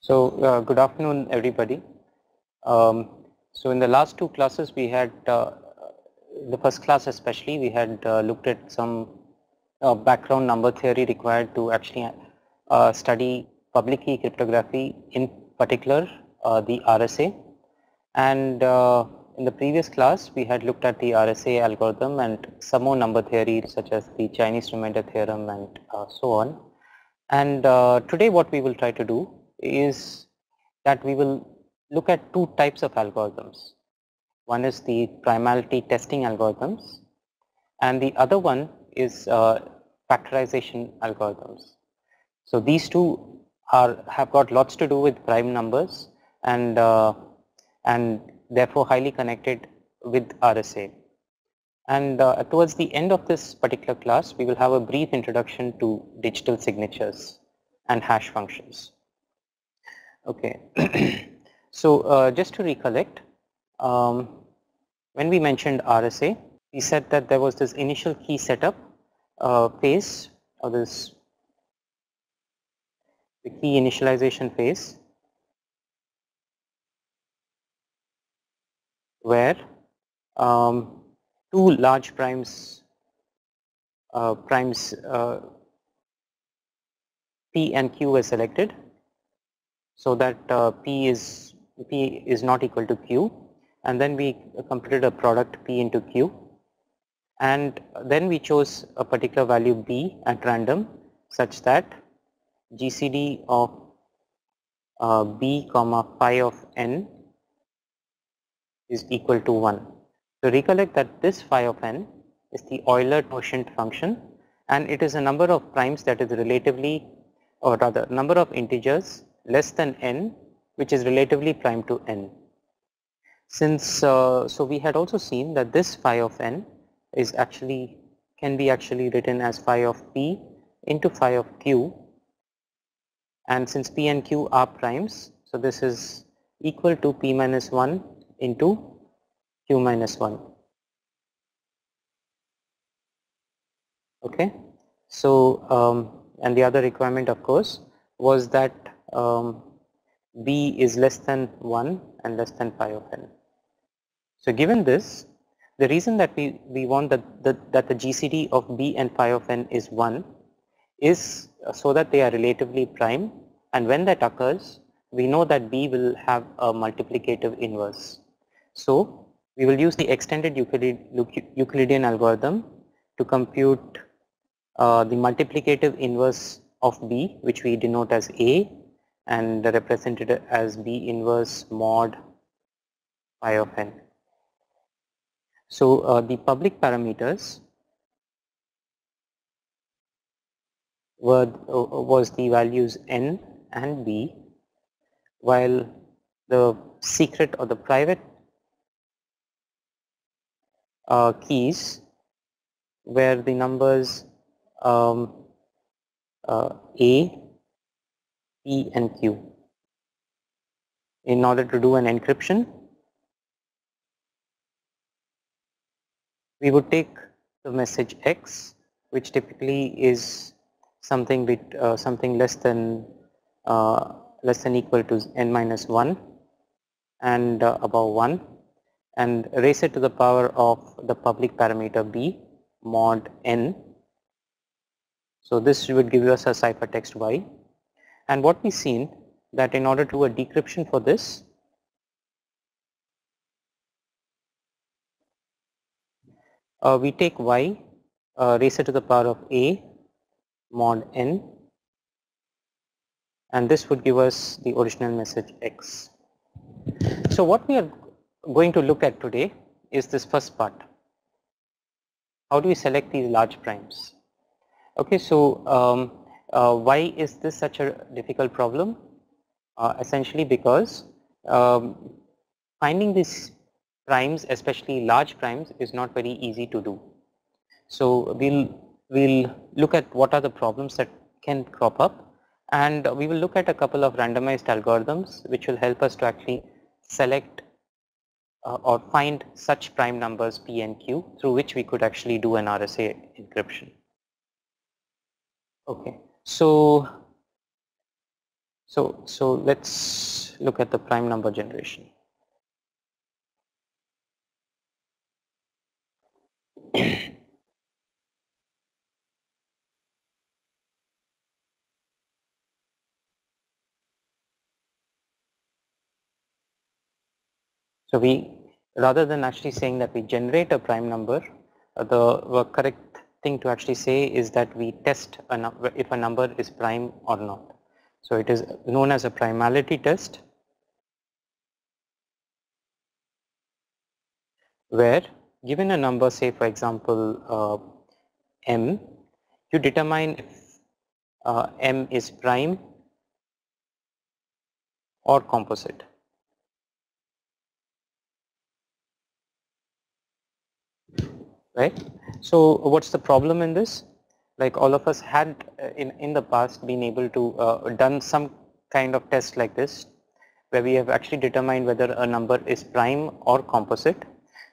Good afternoon, everybody. So in the last two classes, we had, the first class especially, we had looked at some background number theory required to actually study public key cryptography, in particular the RSA. And in the previous class, we had looked at the RSA algorithm and some more number theory such as the Chinese remainder theorem and so on. And today what we will try to do is that we will look at two types of algorithms. One is the primality testing algorithms and the other one is factorization algorithms. So these two have got lots to do with prime numbers and therefore highly connected with RSA. And towards the end of this particular class, we will have a brief introduction to digital signatures and hash functions. Okay, so just to recollect, when we mentioned RSA, we said that there was this initial key setup phase, or the key initialization phase, where two large primes P and Q were selected, so that P is not equal to Q, and then we computed a product P into Q, and then we chose a particular value B at random such that GCD of B comma phi of n is equal to 1. So recollect that this phi of n is the Euler quotient function, and it is a number of primes that is relatively, or rather number of integers less than n which is relatively prime to n. Since so we had also seen that this phi of n is can be written as phi of p into phi of q, and since p and q are primes, so this is equal to p minus 1 into q minus 1. Okay, so and the other requirement of course was that b is less than 1 and less than phi of n. So given this, the reason that we want that the GCD of b and phi of n is 1 is so that they are relatively prime, and when that occurs, we know that b will have a multiplicative inverse. So we will use the extended Euclidean algorithm to compute the multiplicative inverse of b, which we denote as a and represented as b inverse mod phi of n. So the public parameters was the values n and b, while the secret or the private keys were the numbers A, P and Q. In order to do an encryption, we would take the message X, which typically is something less than equal to n minus 1 and above 1, and raise it to the power of the public parameter b mod n. So this would give us a ciphertext y, and what we've seen that in order to do a decryption for this, we take y, raise it to the power of a mod n, and this would give us the original message X. So what we are going to look at today is this first part. How do we select these large primes? Okay, so why is this such a difficult problem? Essentially because finding these primes, especially large primes, is not very easy to do. So we'll look at what are the problems that can crop up, and we will look at a couple of randomized algorithms which will help us to actually select or find such prime numbers P and Q through which we could actually do an RSA encryption. Okay, so So let's look at the prime number generation. So we, rather than actually saying that we generate a prime number, the correct thing to actually say is that we test a number if a number is prime or not. So it is known as a primality test, where given a number, say for example m, you determine if m is prime or composite. Right? So what's the problem in this? Like all of us had in the past been able to done some kind of test like this, where we have actually determined whether a number is prime or composite.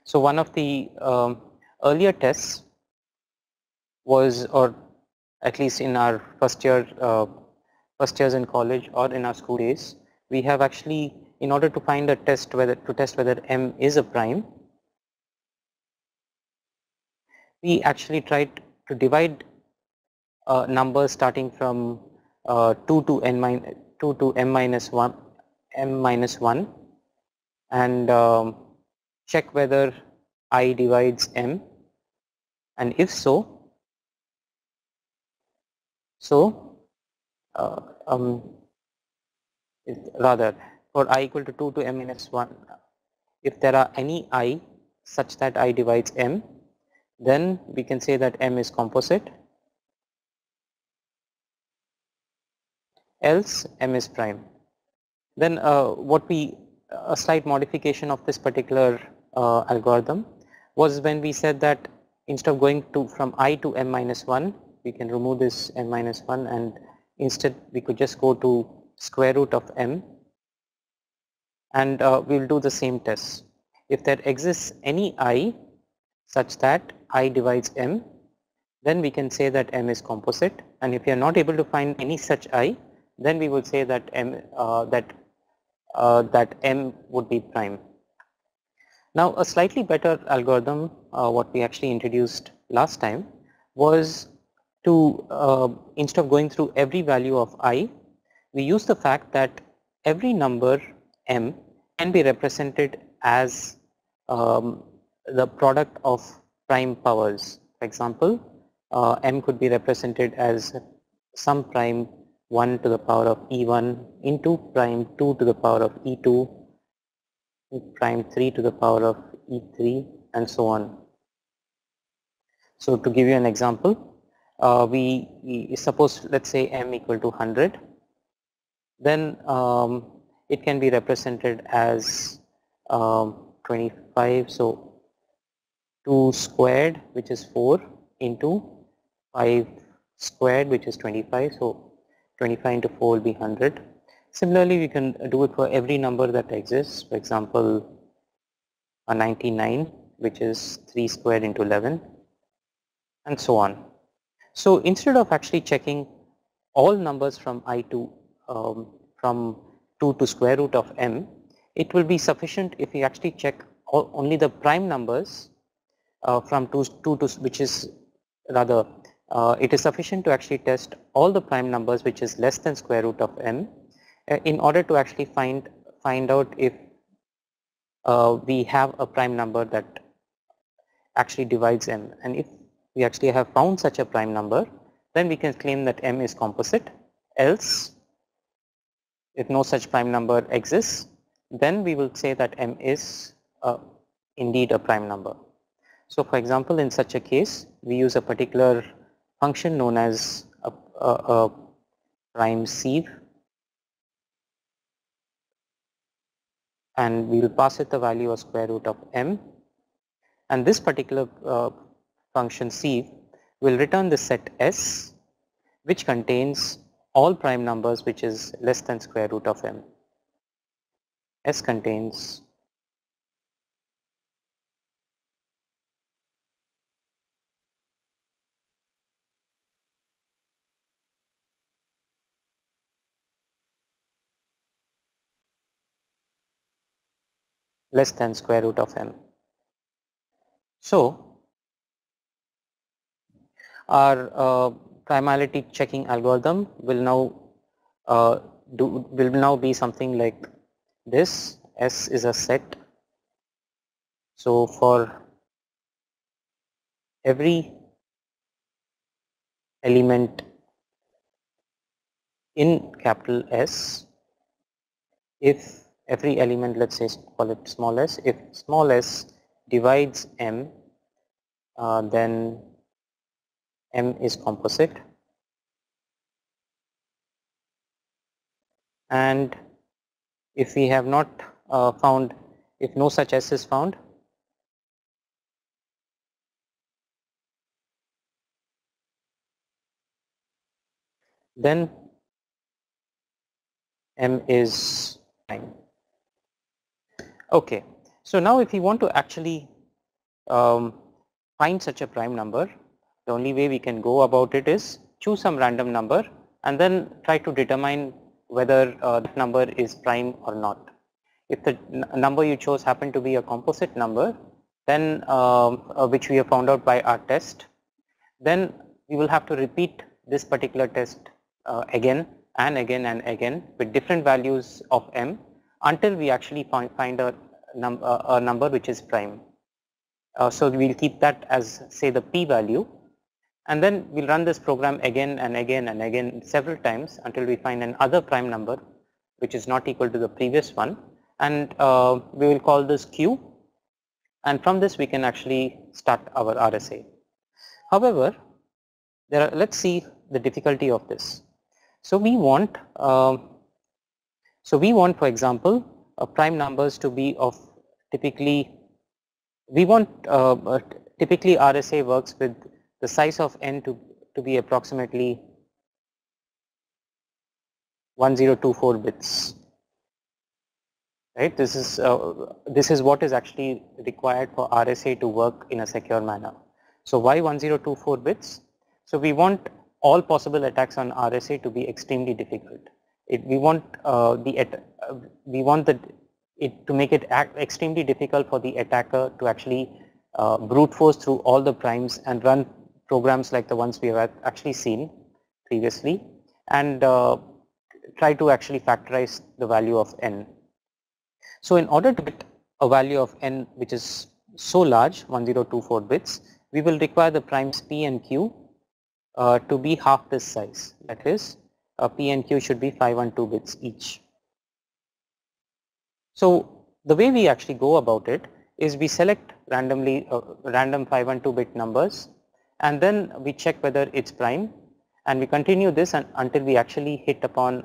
So one of the earlier tests was, or at least in our first years in college or in our school days, we have actually, in order to find a test whether m is a prime, we actually tried to divide numbers starting from 2 to m minus 1 and check whether I divides m, and if so uh, um, rather for I equal to 2 to m minus 1, if there are any I such that I divides m, then we can say that m is composite, else m is prime. Then a slight modification of this particular algorithm was when we said that instead of going to from I to m minus 1, we can remove this m minus 1 and instead we could just go to square root of m, and we will do the same test. If there exists any I such that I divides m, then we can say that m is composite, and if we are not able to find any such I, then we will say that that m would be prime. Now a slightly better algorithm, what we actually introduced last time, was to instead of going through every value of I, we use the fact that every number m can be represented as the product of prime powers. For example, m could be represented as some prime 1 to the power of e1 into prime 2 to the power of e2, prime 3 to the power of e3, and so on. So to give you an example, we suppose, let's say m equal to 100, then it can be represented as 25, so 2 squared, which is 4, into 5 squared, which is 25, so 25 into 4 will be 100. Similarly, we can do it for every number that exists. For example, a 99, which is 3 squared into 11, and so on. So instead of actually checking all numbers from I to from 2 to square root of m, it will be sufficient if we actually check only the prime numbers from 2 to, which is rather it is sufficient to actually test all the prime numbers which is less than square root of m in order to actually find out if we have a prime number that actually divides m, and if we actually have found such a prime number, then we can claim that m is composite. Else, if no such prime number exists, then we will say that m is indeed a prime number. So for example, in such a case, we use a particular function known as a prime sieve, and we will pass it the value of square root of m, and this particular function sieve will return the set S, which contains all prime numbers which is less than square root of m. S contains less than square root of m. So our primality checking algorithm will now be something like this. S is a set. So for every element in capital S, if every element, let's say call it small s, if small s divides m, then m is composite, and if we have not found, if no such s is found, then m is prime. Okay, so now if we want to actually find such a prime number, the only way we can go about it is choose some random number and then try to determine whether that number is prime or not. If the number you chose happened to be a composite number, then which we have found out by our test, then we will have to repeat this particular test again and again and again with different values of m until we actually find a number which is prime. So we'll keep that as, say, the p value, and then we'll run this program again and again and again several times until we find another prime number which is not equal to the previous one, and we will call this q, and from this we can actually start our RSA. However, let's see the difficulty of this. So we want for example prime numbers to be of typically, we want typically RSA works with the size of n to be approximately 1024 bits, right? This is what is actually required for RSA to work in a secure manner. So why 1024 bits? So we want all possible attacks on RSA to be extremely difficult. We want it to make it extremely difficult for the attacker to actually brute force through all the primes and run programs like the ones we have actually seen previously, and try to actually factorize the value of n. So in order to get a value of n which is so large, 1024 bits, we will require the primes p and q to be half this size. That is, p and q should be 512 bits each. So the way we actually go about it is we select randomly random 512 bit numbers, and then we check whether it's prime, and we continue this until we actually hit upon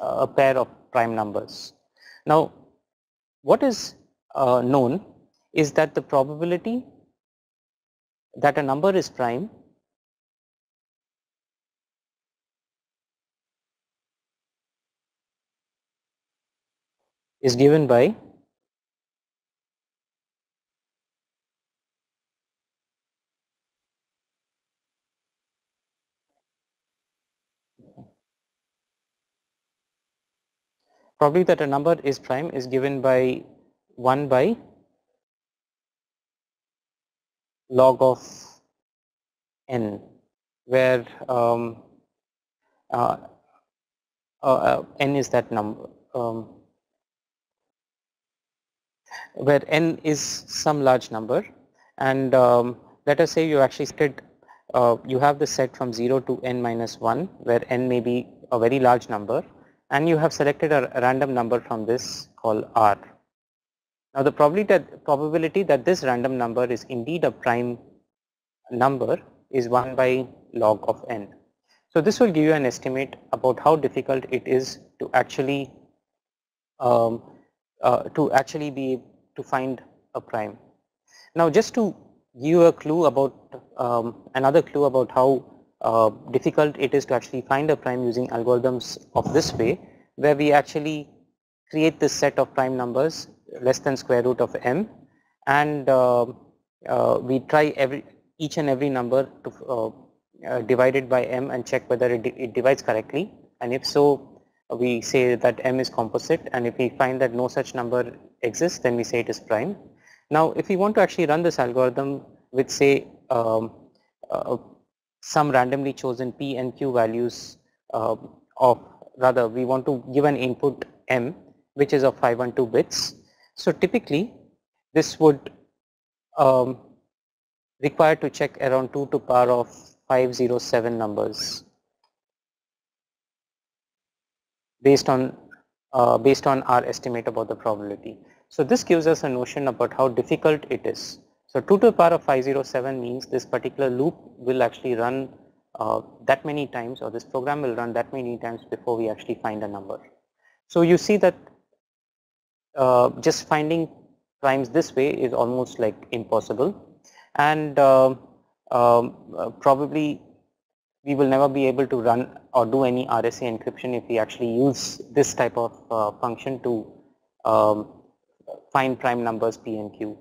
a pair of prime numbers. Now what is known is that the probability that a number is prime is given by probability that a number is prime is given by 1 by log of n, where n is that number, where n is some large number, and let us say you actually set you have the set from 0 to n minus 1, where n may be a very large number, and you have selected a random number from this called r. Now the probability that this random number is indeed a prime number is 1 by log of n. So this will give you an estimate about how difficult it is to actually be to find a prime. Now just to give you a clue about another clue about how difficult it is to actually find a prime using algorithms of this way, where we actually create this set of prime numbers less than square root of m, and we try each and every number to divide it by m and check whether it divides correctly, and if so, we say that M is composite, and if we find that no such number exists, then we say it is prime. Now if we want to actually run this algorithm with say uh, some randomly chosen P and Q values of, rather we want to give an input M which is of 512 bits. So typically this would require to check around 2 to power of 507 numbers based on our estimate about the probability. So this gives us a notion about how difficult it is. So 2 to the power of 507 means this particular loop will actually run that many times, or this program will run that many times before we actually find a number. So you see that just finding primes this way is almost like impossible, and probably we will never be able to run or do any RSA encryption if we actually use this type of function to find prime numbers P and Q.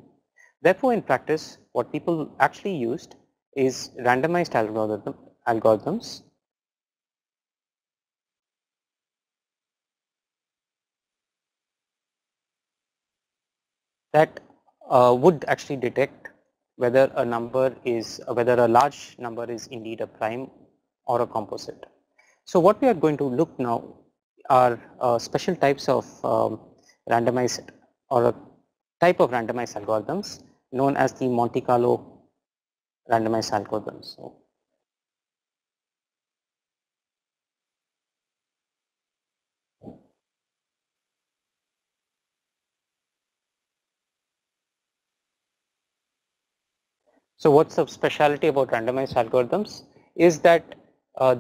Therefore, in practice, what people actually used is randomized algorithms that would actually detect whether a number is, whether a large number is indeed a prime or a composite. So what we are going to look now are special types of randomized, or a type of randomized algorithms known as the Monte Carlo randomized algorithms. So what's the specialty about randomized algorithms is that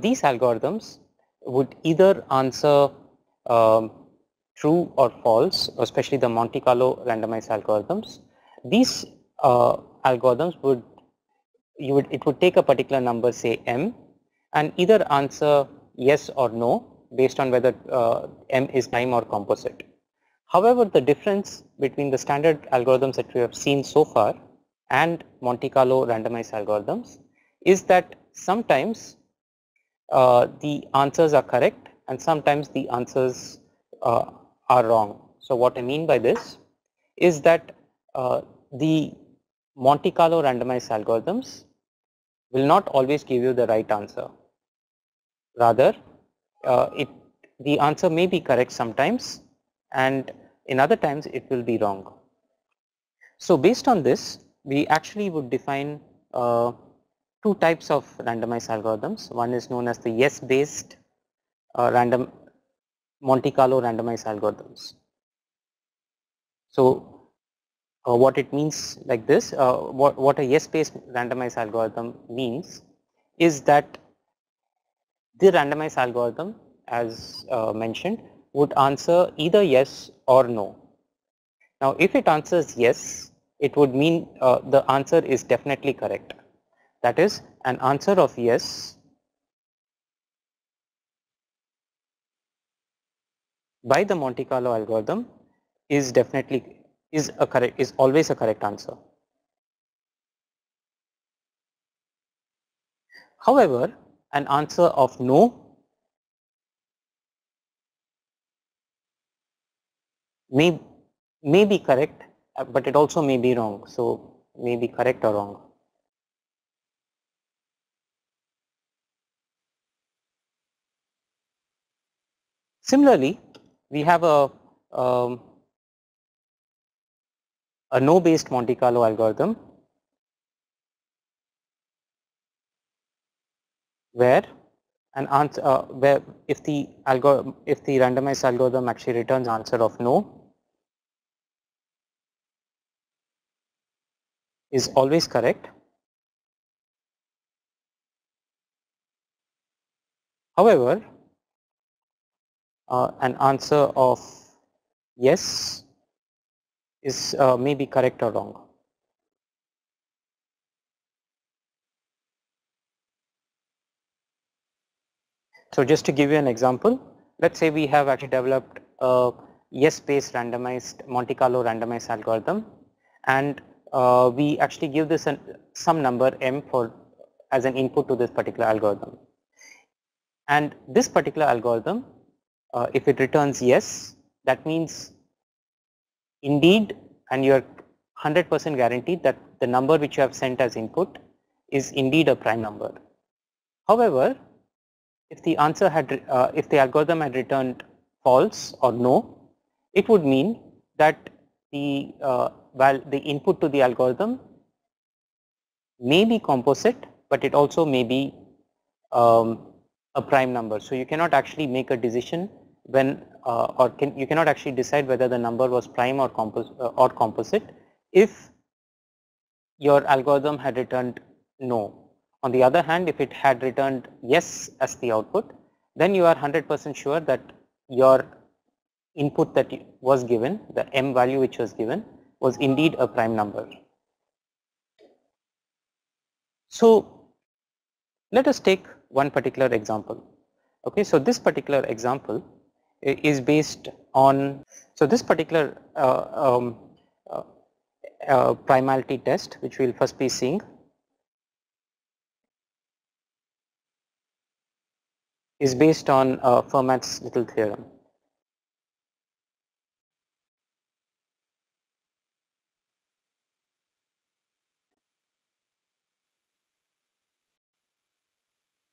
these algorithms would either answer um, true or false, especially the Monte Carlo randomized algorithms. These algorithms would, it would take a particular number, say M, and either answer yes or no based on whether M is prime or composite. However, the difference between the standard algorithms that we have seen so far and Monte Carlo randomized algorithms is that sometimes the answers are correct and sometimes the answers are wrong. So what I mean by this is that the Monte Carlo randomized algorithms will not always give you the right answer. Rather, the answer may be correct sometimes, and in other times it will be wrong. So based on this, we actually would define two types of randomized algorithms. One is known as the yes based random Monte Carlo randomized algorithms. So what it means like this, what a yes based randomized algorithm means is that the randomized algorithm, as mentioned, would answer either yes or no. Now if it answers yes, it would mean the answer is definitely correct. That is, an answer of yes by the Monte Carlo algorithm is definitely is always a correct answer. However, an answer of no may be correct, but it also may be wrong. So may be correct or wrong. Similarly, we have a no based Monte Carlo algorithm where an answer where if the randomized algorithm actually returns answer of no, is always correct. However, an answer of yes is may be correct or wrong. So just to give you an example, let's say we have actually developed a yes based randomized Monte Carlo randomized algorithm, and we actually give this some number m for as an input to this particular algorithm. And this particular algorithm if it returns yes, that means indeed, and you are 100% guaranteed that the number which you have sent as input is indeed a prime number. However, if the answer had, if the algorithm had returned false or no, it would mean that the input to the algorithm may be composite, but it also may be a prime number. So you cannot actually make a decision when, you cannot actually decide whether the number was prime or composite if your algorithm had returned no. On the other hand, if it had returned yes as the output, then you are 100% sure that your input that was given, the m value which was given, was indeed a prime number. So let us take one particular example. Okay, so this particular example is based on, so this particular primality test, which we will first be seeing, is based on Fermat's little theorem.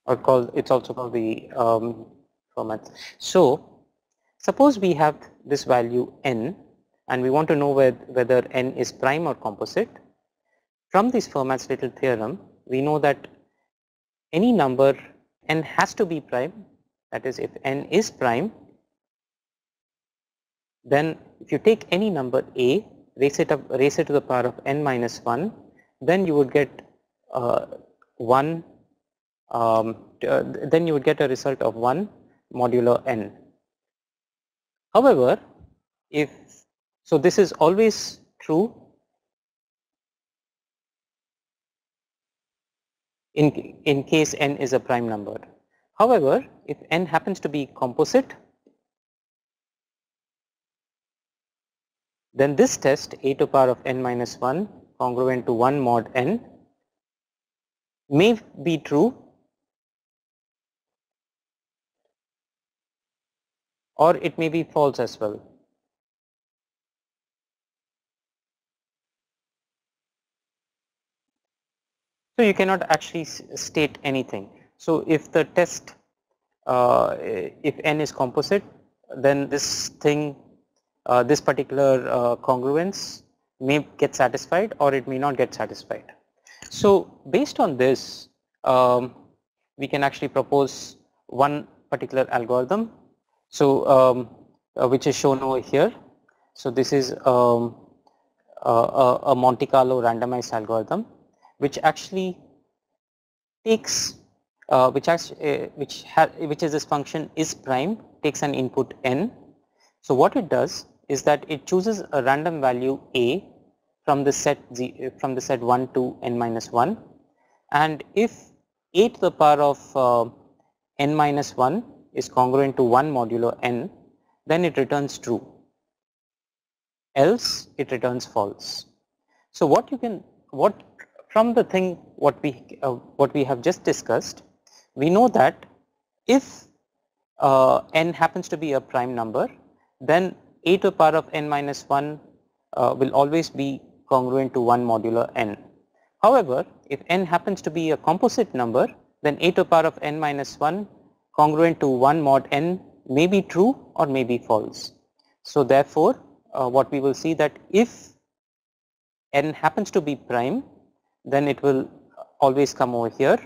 Or called, it's also called the Fermat. So suppose we have this value n and we want to know whether n is prime or composite. From this Fermat's little theorem, we know that any number n has to be prime. That is, if n is prime, then if you take any number a, raise it to the power of n minus 1, then you would get 1, then you would get a result of 1 modulo n. However, so this is always true in case n is a prime number. However, if n happens to be composite, then this test, a to the power of n minus 1 congruent to 1 mod n, may be true or it may be false as well. So you cannot actually state anything. So if the test, if n is composite, then this thing, this particular congruence may get satisfied or it may not get satisfied. So based on this, we can actually propose one particular algorithm. So which is shown over here. So this is a Monte Carlo randomized algorithm, which actually takes which is this function is prime, takes an input n. So what it does is that it chooses a random value a from the set 1 to n minus 1, and if a to the power of n minus 1 is congruent to 1 modulo n, then it returns true, else it returns false. So from the thing what we have just discussed, we know that if n happens to be a prime number, then a to the power of n minus 1 will always be congruent to 1 modulo n. However, if n happens to be a composite number, then a to the power of n minus 1 congruent to 1 mod n may be true or may be false. So therefore, what we will see that if n happens to be prime, then it will always come over here,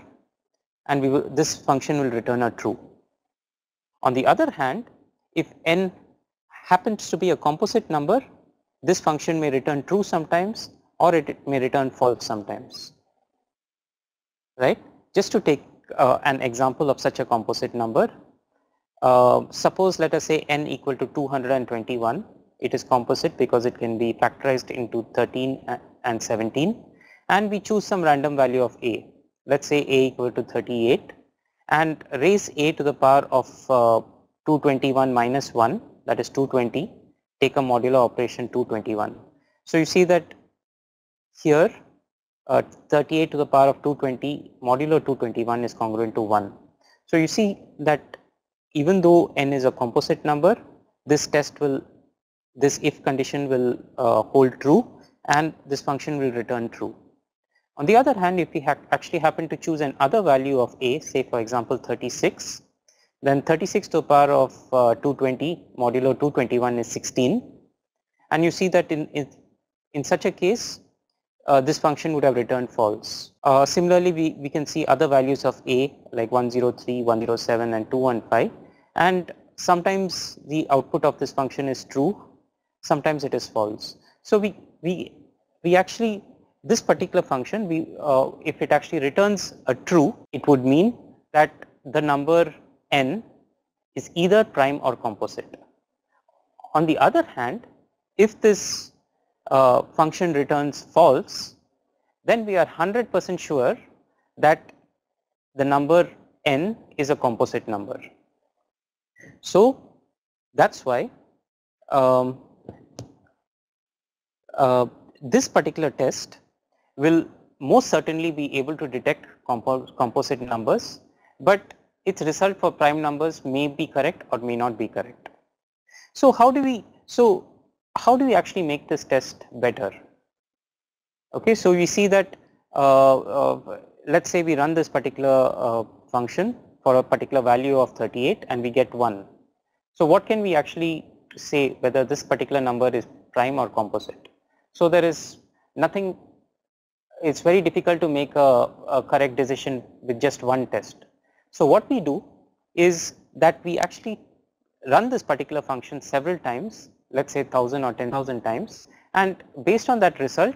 and this function will return a true. On the other hand, if n happens to be a composite number, this function may return true sometimes or it may return false sometimes, right? Just to take an example of such a composite number, suppose let us say n equal to 221. It is composite because it can be factorized into 13 and 17, and we choose some random value of a. Let's say a equal to 38 and raise a to the power of 221 minus 1, that is 220, take a modulo operation 221. So you see that here 38 to the power of 220 modulo 221 is congruent to 1. So you see that even though n is a composite number, this if condition will hold true and this function will return true. On the other hand, if we actually happen to choose another value of a, say for example 36, then 36 to the power of 220 modulo 221 is 16, and you see that in such a case this function would have returned false. Similarly, we can see other values of a like 103, 107 and 215, and sometimes the output of this function is true, sometimes it is false. So we actually, this particular function, if it actually returns a true, it would mean that the number n is either prime or composite. On the other hand, if this function returns false, then we are 100% sure that the number n is a composite number. So that's why this particular test will most certainly be able to detect composite numbers, but its result for prime numbers may be correct or may not be correct. So how do we actually make this test better? Okay, so we see that let's say we run this particular function for a particular value of 38 and we get 1. So what can we actually say whether this particular number is prime or composite? So there is nothing, it's very difficult to make a correct decision with just one test. So what we do is that we actually run this particular function several times, let's say 1000 or 10,000 times, and based on that result,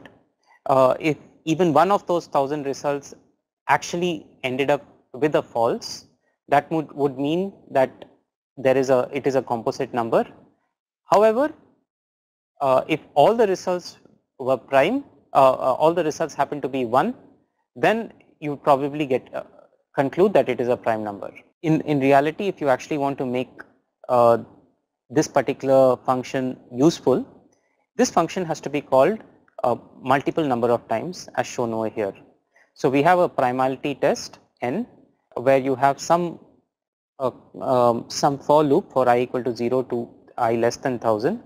if even one of those 1000 results actually ended up with a false, that would mean that it is a composite number. However, if all the results were prime, all the results happen to be 1, then you probably conclude that it is a prime number. In reality, if you actually want to make this particular function useful, this function has to be called multiple number of times as shown over here. So we have a primality test n where you have some for loop for I equal to 0 to I less than 1000,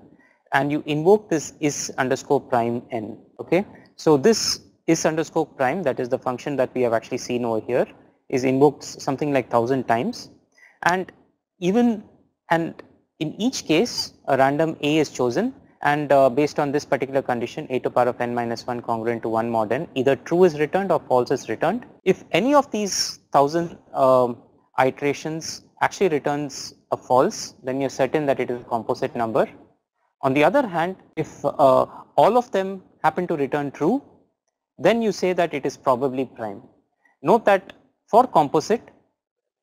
and you invoke this is underscore prime n. Okay, so this is underscore prime, that is the function that we have actually seen over here, is invoked something like 1000 times, and in each case a random a is chosen, and based on this particular condition, a to the power of n minus 1 congruent to 1 mod n, either true is returned or false is returned. If any of these 1000 iterations actually returns a false, then you're certain that it is a composite number. On the other hand, if all of them happen to return true, then you say that it is probably prime. Note that for composite,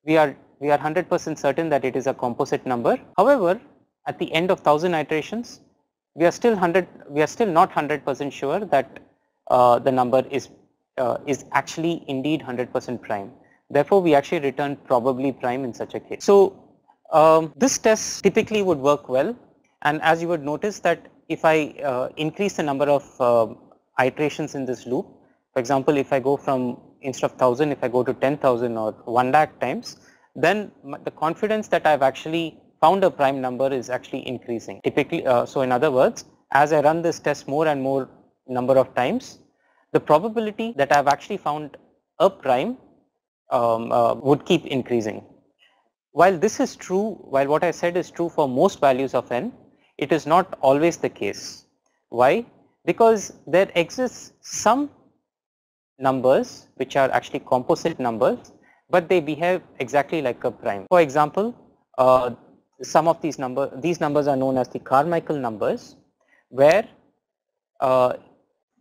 we are 100% certain that it is a composite number. However, at the end of 1000 iterations, we are still not 100% sure that the number is actually indeed 100% prime. Therefore, we actually return probably prime in such a case. So this test typically would work well, and as you would notice that if I increase the number of iterations in this loop, for example, if I go from instead of 1000, if I go to 10,000 or 1 lakh times, then the confidence that I've actually found a prime number is actually increasing. Typically, so in other words, as I run this test more and more number of times, the probability that I've actually found a prime would keep increasing. While this is true, while what I said is true for most values of n, it is not always the case. Why? Because there exists some numbers which are actually composite numbers, but they behave exactly like a prime. For example, some of these numbers are known as the Carmichael numbers, where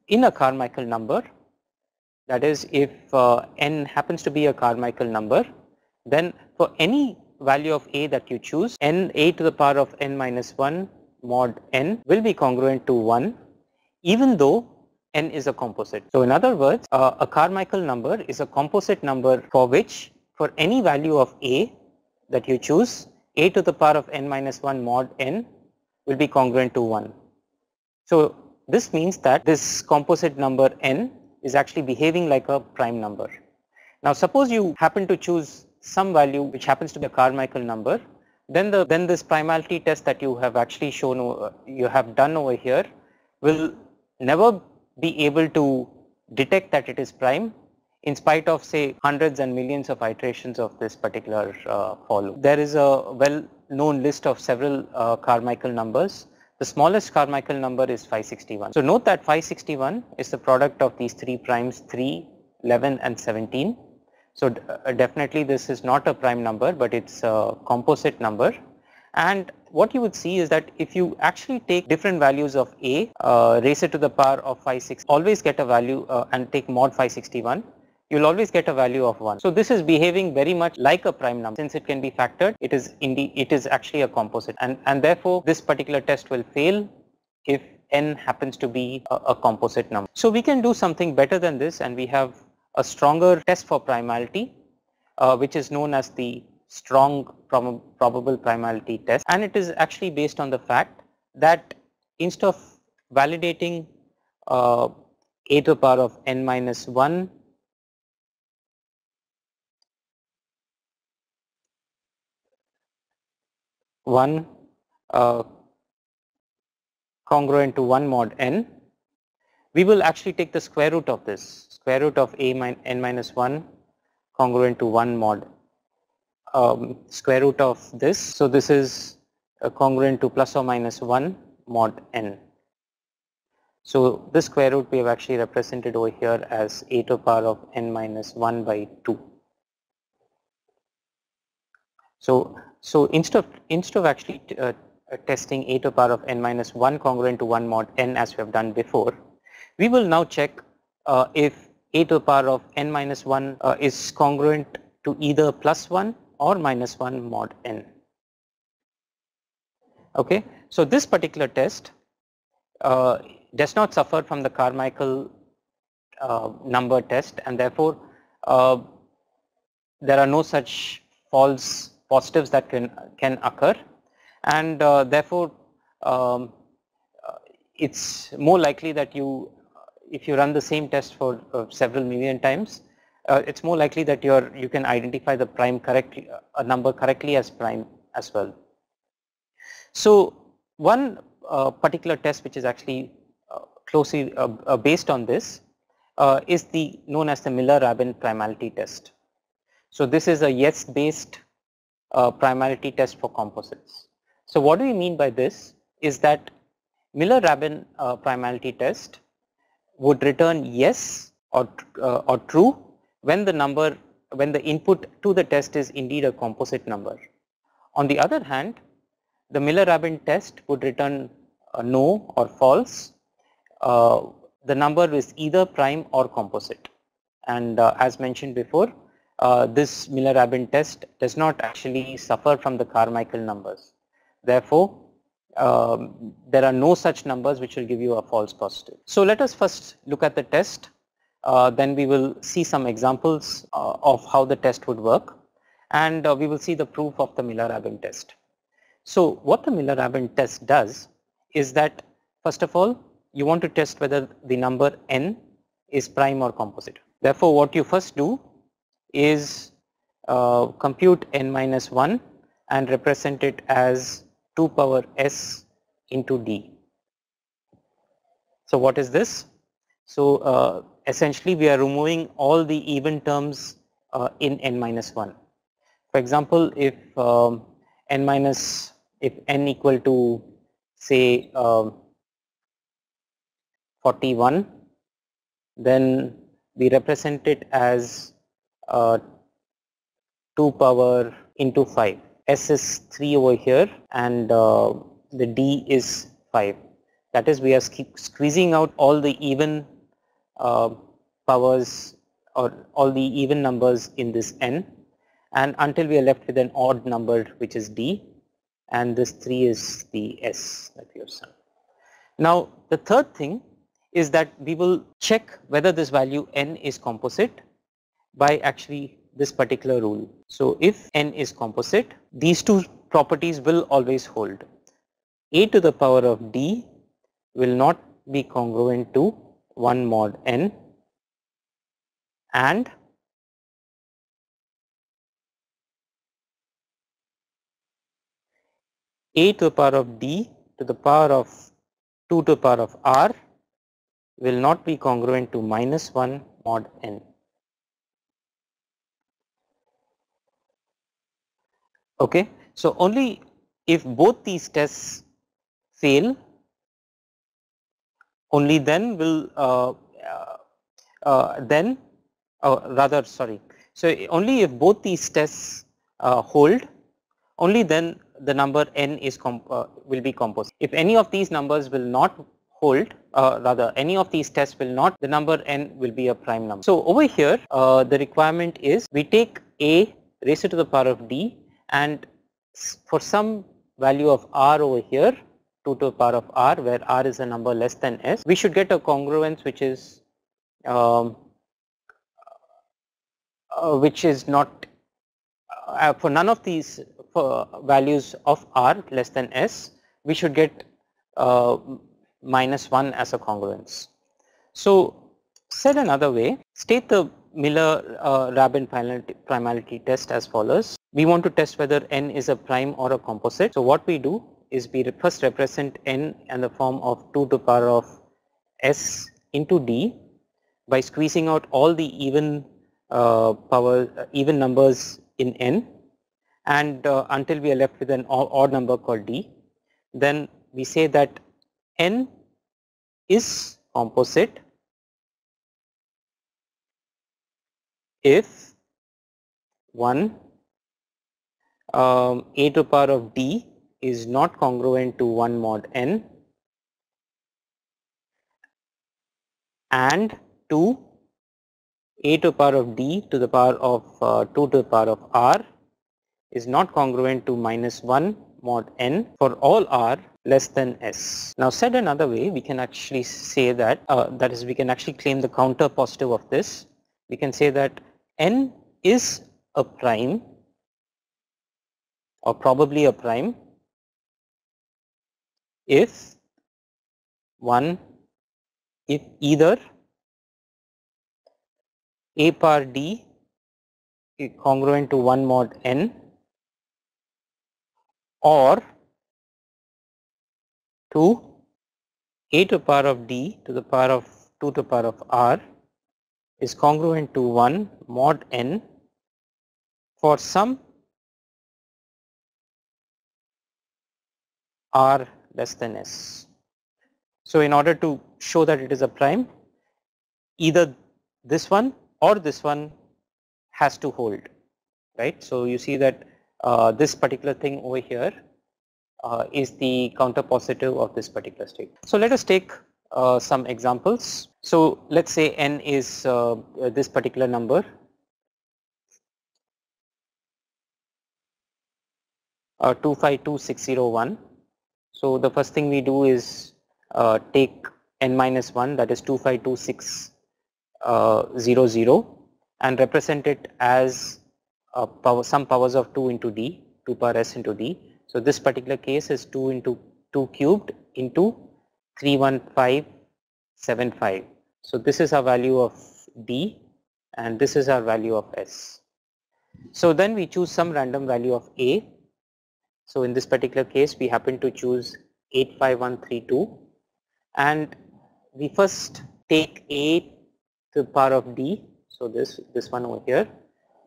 in a Carmichael number, that is if n happens to be a Carmichael number, then for any value of a that you choose, a to the power of n minus 1 mod n will be congruent to 1, even though n is a composite. So in other words, a Carmichael number is a composite number for which, for any value of a that you choose, a to the power of n minus 1 mod n will be congruent to 1. So this means that this composite number n is actually behaving like a prime number. Now suppose you happen to choose some value which happens to be a Carmichael number, then this primality test that you have actually shown, you have done over here, will never be able to detect that it is prime in spite of, say, hundreds and millions of iterations of this particular for loop. There is a well known list of several Carmichael numbers. The smallest Carmichael number is 561. So note that 561 is the product of these three primes, 3, 11 and 17. So definitely this is not a prime number, but it's a composite number. And what you would see is that if you actually take different values of a, raise it to the power of 560, always get a value and take mod 561, you'll always get a value of 1. So this is behaving very much like a prime number. Since it can be factored, it is actually a composite, and therefore this particular test will fail if n happens to be a composite number. So we can do something better than this, and we have a stronger test for primality, which is known as the strong probable primality test, and it is actually based on the fact that instead of validating a to the power of n minus 1 congruent to 1 mod n, we will actually take the square root of this, square root of n minus 1 congruent to 1 mod square root of this. So this is congruent to plus or minus 1 mod n. So this square root we have actually represented over here as a to the power of n minus 1 by 2. So instead of actually testing a to the power of n minus 1 congruent to 1 mod n as we have done before, we will now check if a to the power of n minus 1 is congruent to either plus 1 or minus 1 mod n. Okay, so this particular test does not suffer from the Carmichael number test, and therefore there are no such false positives that can occur, and therefore it's more likely that if you run the same test for several million times, it's more likely that you can identify the prime correctly, a number correctly as prime as well. So one particular test which is actually closely based on this is known as the Miller-Rabin primality test. So this is a yes based primality test for composites. So what do we mean by this is that Miller-Rabin primality test would return yes or true when the input to the test is indeed a composite number. On the other hand, the Miller-Rabin test would return no or false. The number is either prime or composite, and as mentioned before, this Miller-Rabin test does not actually suffer from the Carmichael numbers. Therefore, there are no such numbers which will give you a false positive. So let us first look at the test, then we will see some examples of how the test would work, and we will see the proof of the Miller-Rabin test. So what the Miller-Rabin test does is that, first of all, you want to test whether the number n is prime or composite. Therefore, what you first do is compute n minus 1 and represent it as 2 power s into d. So what is this? So essentially we are removing all the even terms in n minus 1. For example, if n equal to, say, 41, then we represent it as 2 power into 5. S is 3 over here, and the D is 5. That is, we are squeezing out all the even powers or all the even numbers in this n, and until we are left with an odd number which is D, and this 3 is the S that we have seen. Now the third thing is that we will check whether this value n is composite by actually this particular rule. So if n is composite, these two properties will always hold. A to the power of d will not be congruent to 1 mod n, and a to the power of d to the power of 2 to the power of r will not be congruent to minus 1 mod n. Okay, so only if both these tests fail, only then will then rather sorry. So only if both these tests hold, only then the number n is will be composite. If any of these numbers will not hold, rather any of these tests will not, the number n will be a prime number. So over here the requirement is we take a raised to the power of d, and for some value of r over here 2 to the power of r, where r is a number less than s, we should get a congruence which is not for none of these values of r less than s, we should get minus 1 as a congruence. So said another way, state the Miller-Rabin primality test as follows. We want to test whether n is a prime or a composite. So what we do is we first represent n in the form of 2 to the power of s into d by squeezing out all the even even numbers in n, and until we are left with an odd number called d. Then we say that n is composite if 1 a to the power of d is not congruent to 1 mod n, and 2 a to the power of d to the power of 2 to the power of r is not congruent to minus 1 mod n for all r less than s. Now said another way, we can actually say that, that is we can actually claim the counter positive of this. We can say that n is a prime or probably a prime if if either a power d is congruent to 1 mod n, or 2 a to the power of d to the power of 2 to the power of r is congruent to 1 mod n for some r less than s. So in order to show that it is a prime, either this one or this one has to hold, right? So you see that this particular thing over here is the counter positive of this particular state. So let us take some examples. So let's say n is this particular number, 252601. So the first thing we do is take n minus 1, that is 252600, and represent it as some powers of 2 into d, 2 power s into d. So this particular case is 2 into 2 cubed into 31575. So this is our value of d and this is our value of s. So then we choose some random value of a. So in this particular case we happen to choose 85132, and we first take a to the power of d. So this one over here,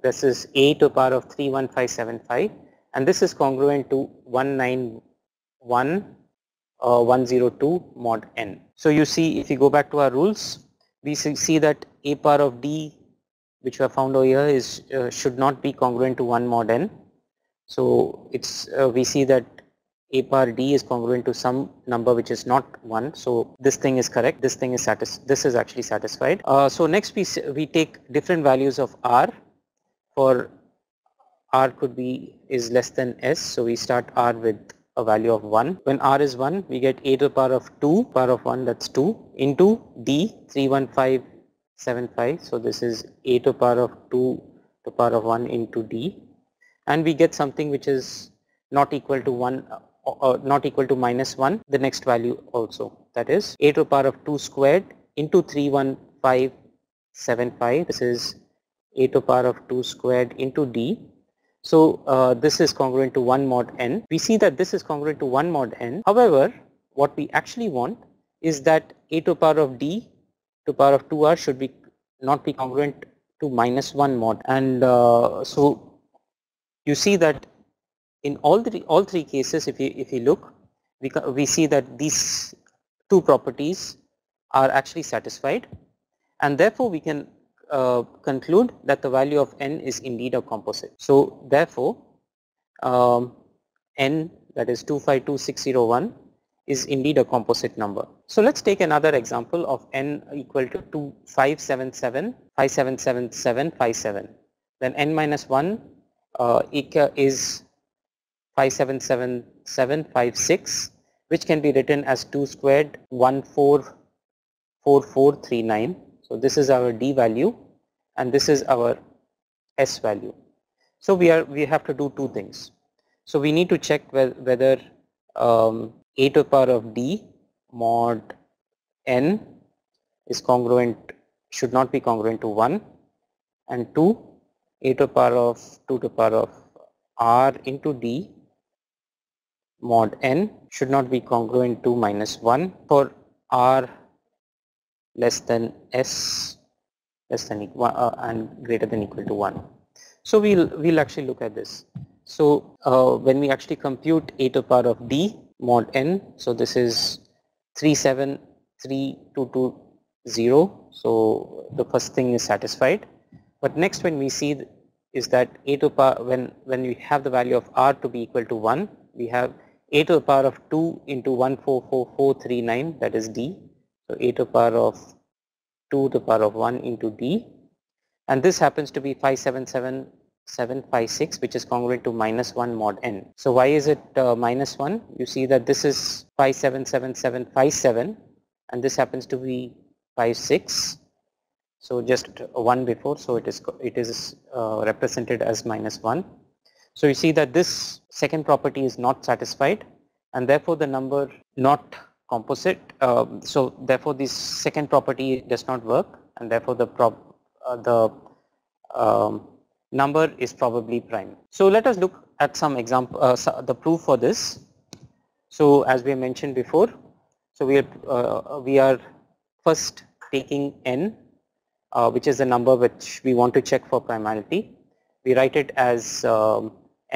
this is a to the power of 31575, and this is congruent to 191,102 mod n. So you see, if you go back to our rules, we see that a power of d which we have found over here is should not be congruent to 1 mod n. So it's we see that a power d is congruent to some number which is not 1. So this thing is correct, this thing is this is actually satisfied. So next we take different values of r. For r could be is less than s, so we start r with a value of 1. When r is 1, we get a to the power of 2, power of 1, that's 2, into d 31575. So this is a to the power of 2 to the power of 1 into d, and we get something which is not equal to 1 or not equal to minus 1, the next value also, that is a to the power of 2 squared into 31575. This is a to the power of 2 squared into d, So this is congruent to 1 mod n. We see that this is congruent to 1 mod n. However, what we actually want is that a to the power of d to the power of 2r should be not be congruent to -1 mod. And so you see that in all three cases, if you look, we see that these two properties are actually satisfied, and therefore we can conclude that the value of n is indeed a composite. So therefore n, that is 252601, is indeed a composite number. So let's take another example of n equal to 577, 5777, 57. Then n minus 1 is 577756, which can be written as 2 squared 144439. So this is our d value and this is our s value. So we have to do two things. So we need to check whether a to the power of d mod n is congruent, should not be congruent to 1, and 2, a to the power of 2 to the power of r into d mod n should not be congruent to -1 for r less than s less than equal and greater than equal to 1. So we'll actually look at this. So when we actually compute a to the power of d mod n, so this is 373220. So the first thing is satisfied. But next, when we see is that a to the power, when we have the value of r to be equal to 1, we have a to the power of 2 into 144439, that is d. So a to the power of 2 to the power of 1 into d, and this happens to be 577756, which is congruent to -1 mod n. So why is it -1? You see that this is 577757 and this happens to be 56. So just one before, so it is represented as -1. So you see that this second property is not satisfied, and therefore the number not composite. So therefore this second property does not work, and therefore the number is probably prime. So let us look at some example, the proof for this. So as we mentioned before, so we are first taking n, which is the number which we want to check for primality. We write it as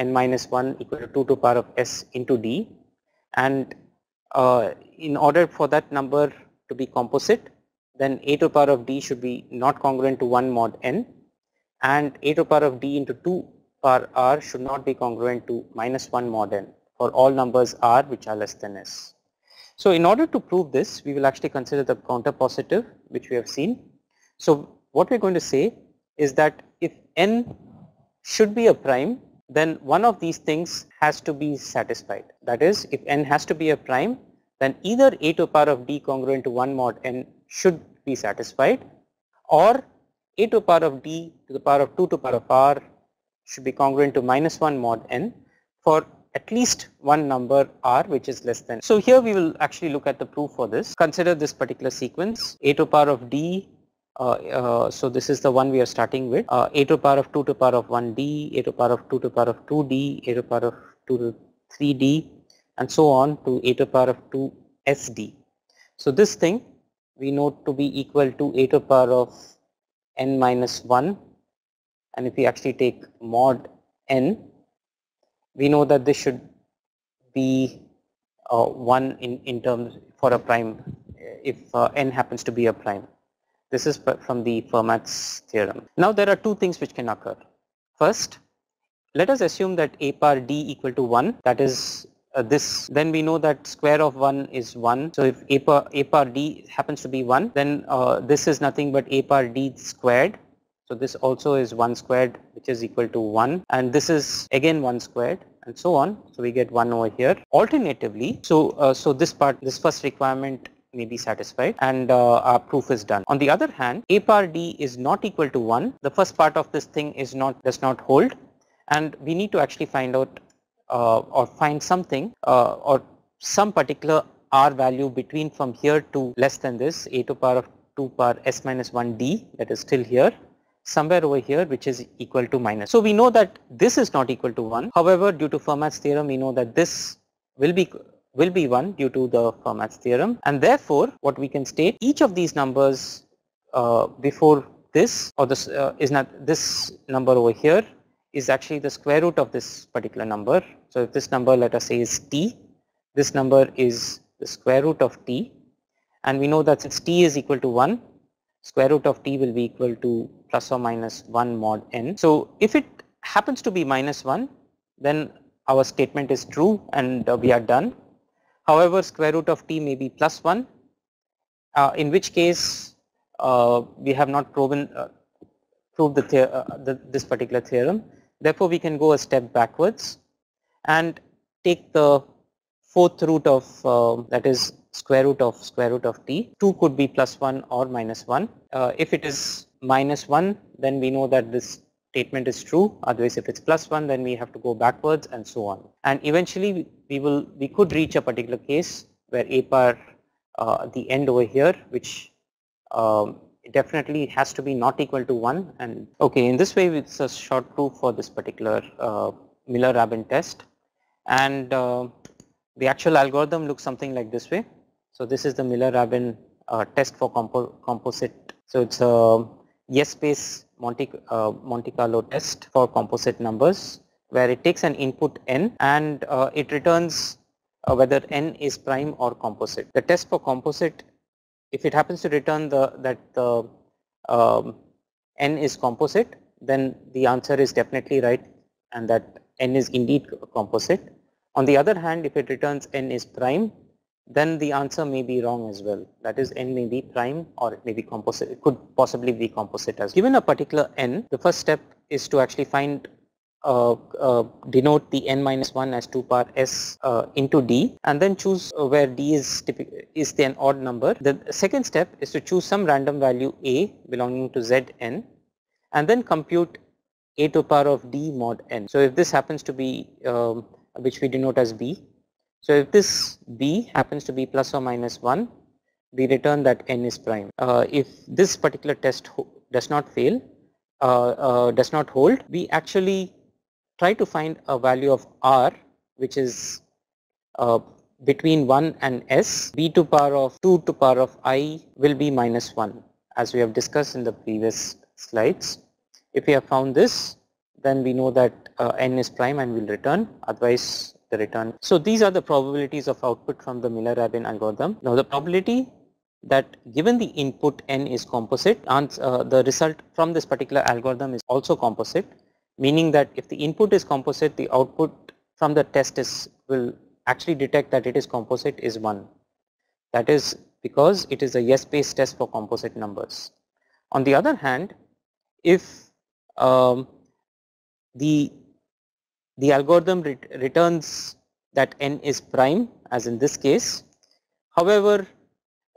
n minus 1 equal to 2 to the power of s into d, and in order for that number to be composite, then a to the power of d should be not congruent to 1 mod n, and a to the power of d into 2 power r should not be congruent to -1 mod n for all numbers r which are less than s. So in order to prove this, we will actually consider the counter positive, which we have seen. So what we're going to say is that if n should be a prime, then one of these things has to be satisfied. That is, if n has to be a prime, then either a to the power of d congruent to 1 mod n should be satisfied, or a to the power of d to the power of 2 to the power of r should be congruent to -1 mod n for at least one number r which is less than. So here we will actually look at the proof for this. Consider this particular sequence: a to the power of d, so this is the one we are starting with, a to the power of 2 to the power of 1d, a to the power of 2 to the power of 2d, a to the power of 2 to 3d, and so on to a to the power of 2 sd. So this thing we know to be equal to a to the power of n minus 1, and if we actually take mod n, we know that this should be 1 in terms for a prime if n happens to be a prime. This is from the Fermat's theorem. Now there are two things which can occur. First, let us assume that a power d equal to 1, that is this, then we know that square of 1 is 1. So if a power d happens to be 1, then this is nothing but a power d squared. So this also is 1 squared, which is equal to 1, and this is again 1 squared, and so on. So we get 1 over here. Alternatively, so this first requirement may be satisfied, and our proof is done. On the other hand, a power d is not equal to 1. The first part of this thing does not hold, and we need to actually find out or find something or some particular r value between from here to less than this, a to the power of 2 power s minus 1 d, that is still here, somewhere over here which is equal to minus. So we know that this is not equal to 1. However, due to Fermat's theorem, we know that this will be 1 due to the Fermat's theorem, and therefore what we can state, each of these numbers before this, or this is not, this number over here is actually the square root of this particular number. So if this number, let us say, is t, this number is the square root of t, and we know that since t is equal to 1, square root of t will be equal to plus or minus 1 mod n. So if it happens to be minus 1, then our statement is true and we are done. However, square root of t may be plus 1, in which case we have not proved this particular theorem. Therefore, we can go a step backwards and take the fourth root of that is square root of t. 2 could be plus 1 or minus 1. If it is minus 1, then we know that this statement is true. Otherwise, if it's plus 1, then we have to go backwards and so on. And eventually we could reach a particular case where a power the end over here, which definitely has to be not equal to 1. And okay, in this way it's a short proof for this particular Miller-Rabin test, and the actual algorithm looks something like this way. So this is the Miller-Rabin test for composite. So it's a yes-space Monte Carlo test for composite numbers, where it takes an input n and it returns whether n is prime or composite. The test for composite, if it happens to return that n is composite, then the answer is definitely right and that n is indeed composite. On the other hand, if it returns n is prime, then the answer may be wrong as well. That is, n may be prime or it may be composite. It could possibly be composite as well. Given a particular n, the first step is to actually find denote the n minus 1 as 2 power s into d, and then choose where d is an odd number. The second step is to choose some random value a belonging to zn and then compute a to the power of d mod n. So if this happens to be which we denote as b, so if this b happens to be plus or minus 1, we return that n is prime. If this particular test does not fail, does not hold, we actually try to find a value of r which is between 1 and s. B to power of 2 to power of I will be minus 1, as we have discussed in the previous slides. If we have found this, then we know that n is prime and will return, otherwise the return. So these are the probabilities of output from the Miller-Rabin algorithm. Now the probability that given the input n is composite, the result from this particular algorithm is also composite, meaning that if the input is composite, the output from the test will actually detect that it is composite is 1. That is because it is a yes-based test for composite numbers. On the other hand, if the algorithm returns that n is prime, as in this case, however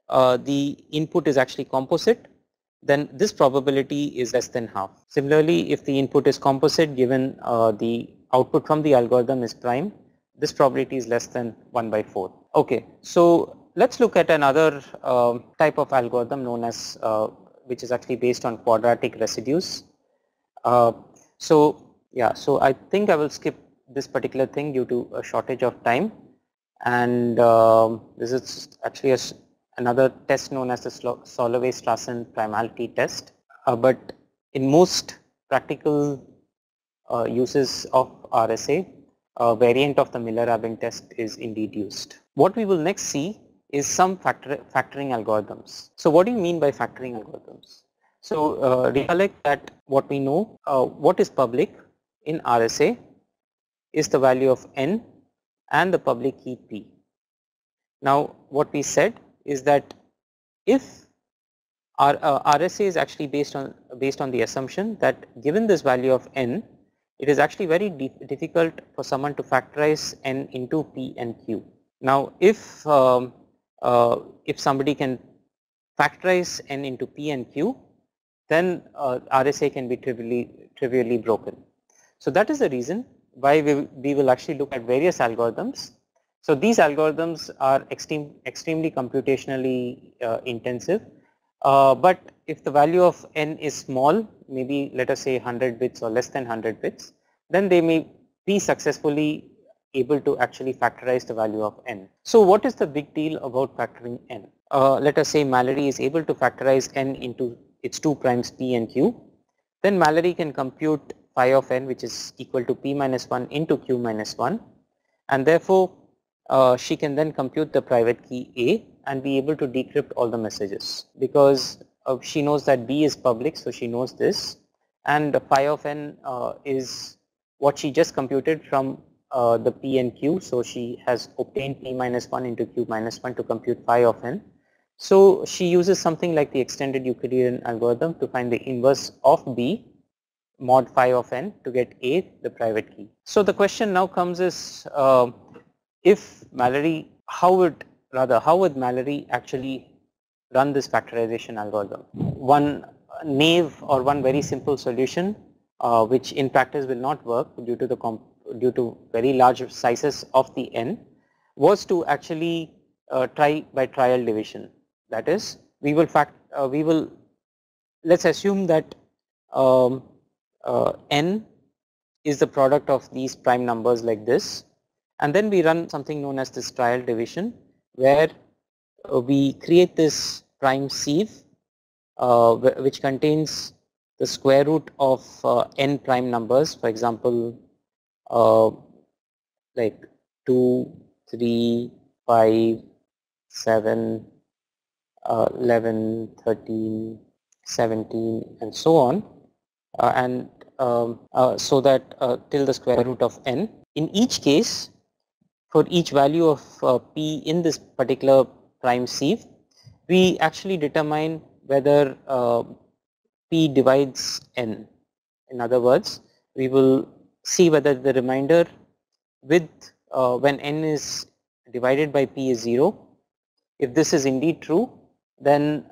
the input is actually composite, then this probability is less than half. Similarly, if the input is composite given the output from the algorithm is prime, this probability is less than 1/4. Okay, so let's look at another type of algorithm known as which is actually based on quadratic residues. So I think I will skip this particular thing due to a shortage of time, and this is actually another test known as the Solovay-Strassen primality test, but in most practical uses of RSA, a variant of the Miller-Rabin test is indeed used. What we will next see is some factoring algorithms. So what do you mean by factoring algorithms? So recollect that what we know, what is public in RSA is the value of n and the public key p. Now what we said is that if our RSA is actually based on the assumption that given this value of n, it is actually very difficult for someone to factorize n into p and q. Now if somebody can factorize n into p and q, then RSA can be trivially broken. So that is the reason why we will actually look at various algorithms. So these algorithms are extremely computationally intensive, but if the value of n is small, maybe let us say 100 bits or less than 100 bits, then they may be successfully able to actually factorize the value of n. So what is the big deal about factoring n? Let us say Mallory is able to factorize n into its two primes p and q. Then Mallory can compute phi of n, which is equal to p minus 1 into q minus 1, and therefore she can then compute the private key A and be able to decrypt all the messages, because she knows that B is public, so she knows this, and phi of n is what she just computed from the P and Q, so she has obtained P minus 1 into Q minus 1 to compute phi of n. So she uses something like the extended Euclidean algorithm to find the inverse of B mod phi of n to get A, the private key. So the question now comes is, if Mallory, how would Mallory actually run this factorization algorithm? One naive or one very simple solution, which in practice will not work due to very large sizes of the n, was to actually try by trial division. That is, let's assume that n is the product of these prime numbers like this, and then we run something known as this trial division, where we create this prime sieve which contains the square root of n prime numbers, for example like 2, 3, 5, 7, 11, 13, 17 and so on, and so that till the square root of n. In each case, for each value of p in this particular prime sieve, we actually determine whether p divides n. In other words, we will see whether the remainder with when n is divided by p is 0. If this is indeed true, then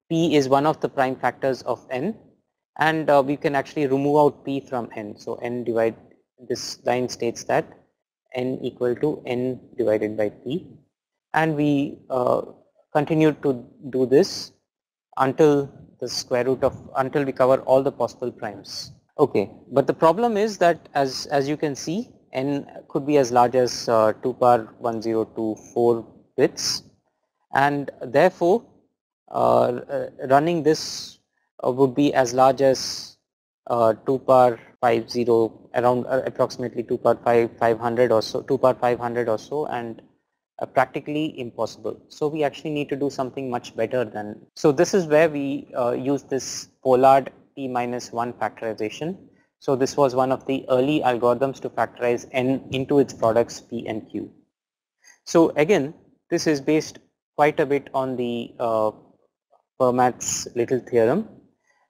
p is one of the prime factors of n, and we can actually remove out p from n. So this line states that n equal to n divided by p, and we continue to do this until we cover all the possible primes. Okay, but the problem is that as you can see, n could be as large as 2 power 1024 bits, and therefore running this would be as large as 2 power 50, around approximately 2 power 500 or so, 2 power 500 or so, and practically impossible. So we actually need to do something much better than. So this is where we use this Pollard p minus 1 factorization. So this was one of the early algorithms to factorize n into its products p and q. So again, this is based quite a bit on the Fermat's little theorem,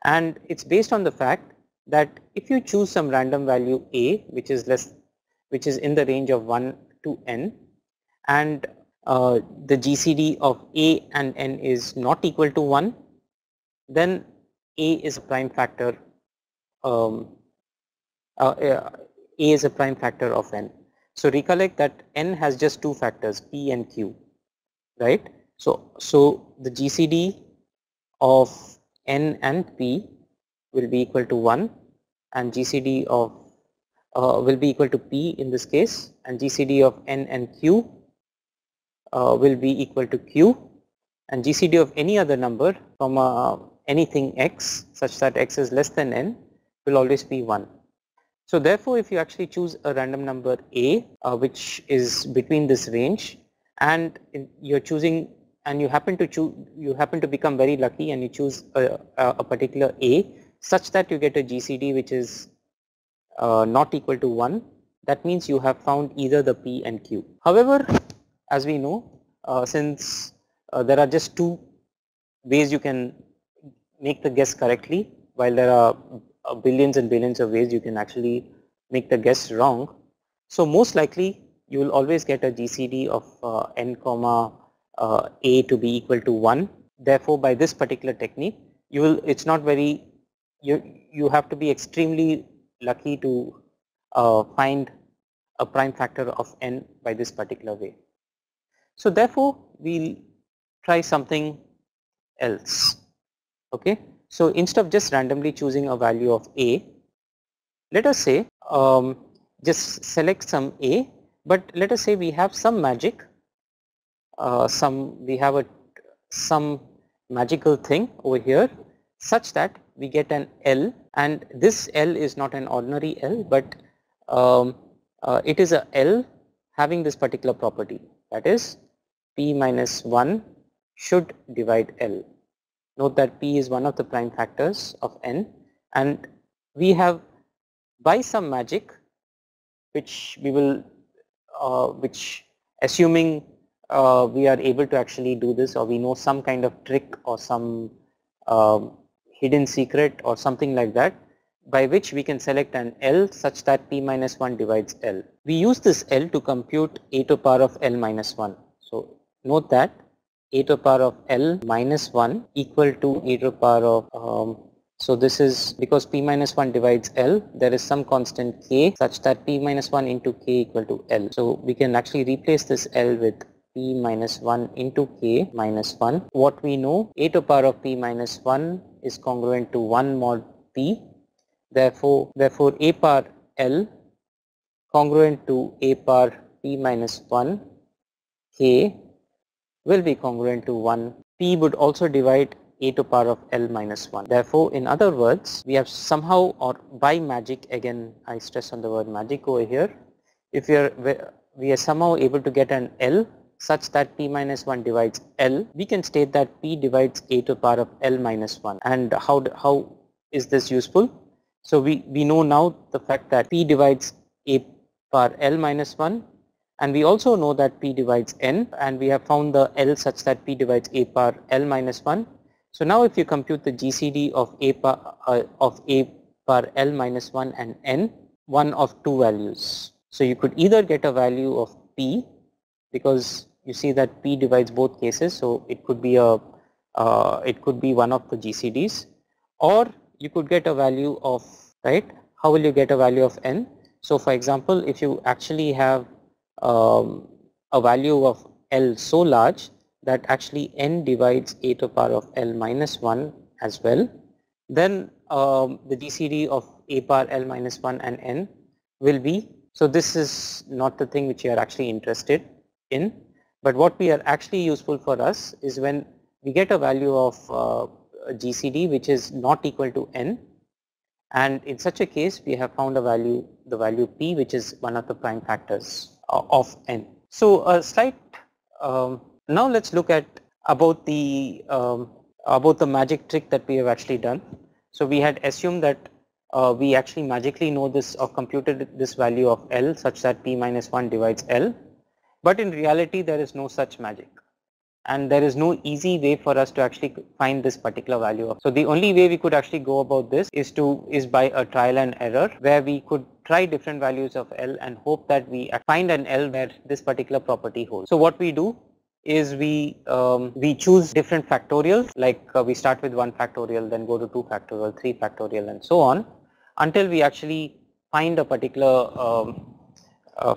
and it's based on the fact that if you choose some random value a, which is in the range of 1 to n, and the GCD of a and n is not equal to 1, then a is a prime factor. A is a prime factor of n. So recollect that n has just two factors, p and q, right? So the GCD of n and p will be equal to 1, and GCD of will be equal to p in this case, and GCD of n and q will be equal to q, and GCD of any other number from anything x such that x is less than n will always be 1. So therefore, if you actually choose a random number a which is between this range, and you're choosing, and you happen to become very lucky and you choose a particular a such that you get a GCD which is not equal to 1, that means you have found either the p and q. However, as we know, since there are just two ways you can make the guess correctly, while there are billions and billions of ways you can actually make the guess wrong. So most likely you will always get a GCD of n comma a to be equal to 1. Therefore, by this particular technique, you have to be extremely lucky to find a prime factor of n by this particular way. So therefore, we'll try something else. Okay, So instead of just randomly choosing a value of A, let us say just select some A, but let us say we have some magic, some magical thing over here such that we get an L, and this L is not an ordinary L, but it is a L having this particular property, that is P minus 1 should divide L. Note that P is one of the prime factors of N, and we have, by some magic, which we will which assuming we are able to actually do this, or we know some kind of trick or some hidden secret or something like that, by which we can select an L such that P minus 1 divides L. We use this L to compute a to the power of L minus 1. So note that a to the power of L minus 1 equal to a to the power of so this is because P minus 1 divides L, there is some constant K such that P minus 1 into K equal to L. So we can actually replace this L with P minus 1 into K minus 1. What we know, a to the power of P minus 1 is congruent to 1 mod P. Therefore a power L congruent to a power P minus 1 K will be congruent to 1. P would also divide a to the power of L minus 1. Therefore, in other words, we have somehow, or by magic, again I stress on the word magic over here, if we are somehow able to get an L such that P minus 1 divides L, we can state that P divides a to the power of L minus 1. And how is this useful? So we know now the fact that P divides a power L minus 1, and we also know that P divides N, and we have found the L such that P divides a power L minus 1. So now if you compute the GCD of a power L minus 1 and N, one of two values. So you could either get a value of P, because you see that P divides both cases, so it could be one of the GCDs, or you could get a value of, right, how will you get a value of N? So for example, if you actually have a value of L so large that actually N divides a to the power of L minus 1 as well, then the GCD of a power L minus 1 and N will be, so this is not the thing which you are actually interested in, but what we are actually useful for us is when we get a value of GCD which is not equal to N, and in such a case we have found a value, the value P, which is one of the prime factors of N. So a slight, now let's look at about the magic trick that we have actually done. So we had assumed that we actually magically know this, or computed this value of L such that P minus 1 divides L, but in reality there is no such magic, and there is no easy way for us to actually find this particular value of. So the only way we could actually go about this is by a trial and error, where we could try different values of L and hope that we find an L where this particular property holds. So what we do is we choose different factorials, like we start with 1 factorial, then go to 2 factorial, 3 factorial, and so on, until we actually find a particular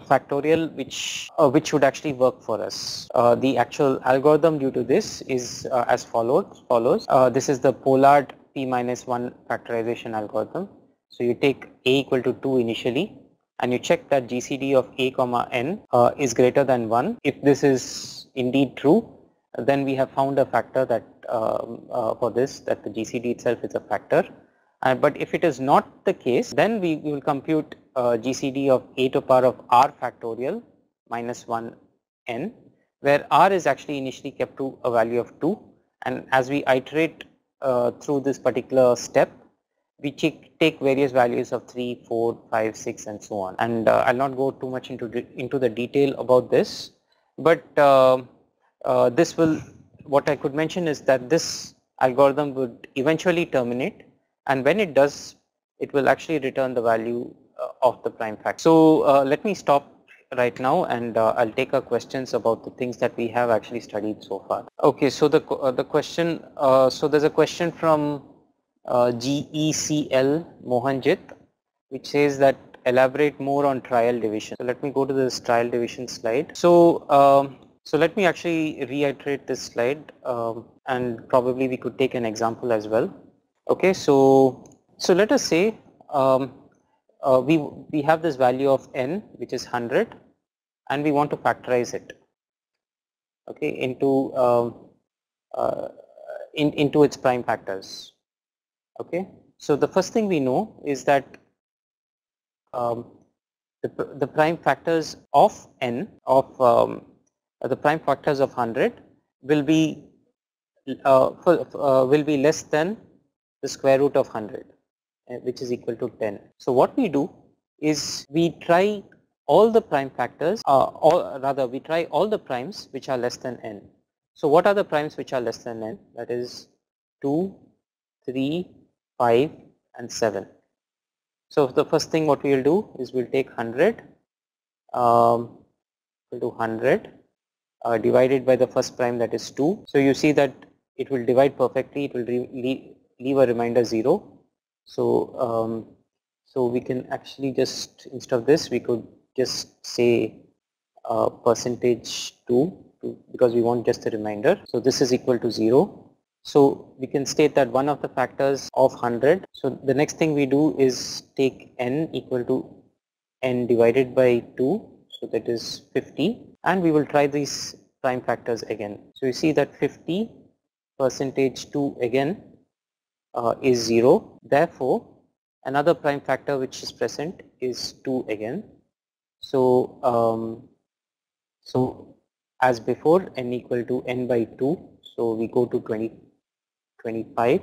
factorial which would actually work for us. The actual algorithm due to this is as follows. This is the Pollard P minus 1 factorization algorithm. So you take a equal to 2 initially, and you check that GCD of a comma n is greater than 1. If this is indeed true, then we have found a factor that for this, that the GCD itself is a factor. But if it is not the case, then we will compute GCD of a to the power of r factorial minus 1 n, where r is actually initially kept to a value of 2, and as we iterate through this particular step, we take various values of 3, 4, 5, 6, and so on. And I'll not go too much into the detail about this, but this will, what I could mention is that this algorithm would eventually terminate, and when it does, it will actually return the value of the prime factor. So let me stop right now, and I'll take our questions about the things that we have actually studied so far. Okay, so the question, so there's a question from GECL Mohanjit, which says that elaborate more on trial division. So let me go to this trial division slide. So so let me actually reiterate this slide, and probably we could take an example as well. Okay, so let us say we have this value of n, which is 100, and we want to factorize it, okay, into its prime factors. Okay, so the first thing we know is that um, the prime factors of n the prime factors of 100 will be will be less than the square root of 100, which is equal to 10. So what we do is we try all the prime factors, or rather we try all the primes which are less than n. So what are the primes which are less than n? That is 2, 3, 5 and 7. So the first thing what we will do is we'll take 100, we'll do 100 divided by the first prime, that is 2. So you see that it will divide perfectly, it will leave a remainder 0. So so we can actually just, instead of this, we could just say percentage 2 because we want just the remainder. So this is equal to 0. So we can state that one of the factors of 100. So the next thing we do is take n equal to n divided by 2. So that is 50, and we will try these prime factors again. So you see that 50 percentage 2 again is 0. Therefore, another prime factor which is present is 2 again. So so as before, n equal to n by 2. So we go to 25.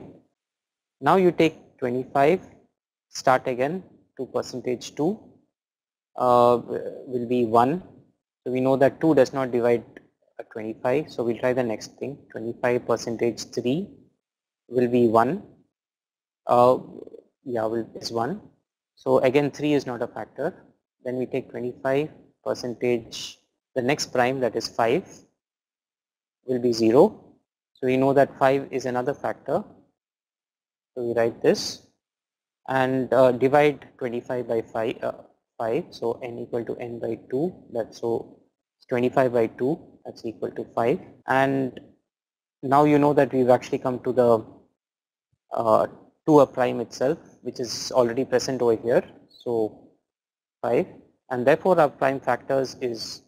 Now you take 25, start again to percentage 2 will be 1. So we know that 2 does not divide 25. So we'll try the next thing. 25 percentage 3 will be 1. Yeah, is 1. So again 3 is not a factor. Then we take 25 percentage, the next prime, that is 5, will be 0. So we know that 5 is another factor. So we write this and divide 25 by 5. So n equal to n by 2. That's so 25 by 2. That's equal to 5. And now you know that we've actually come to the to a prime itself, which is already present over here. So 5, and therefore our prime factors is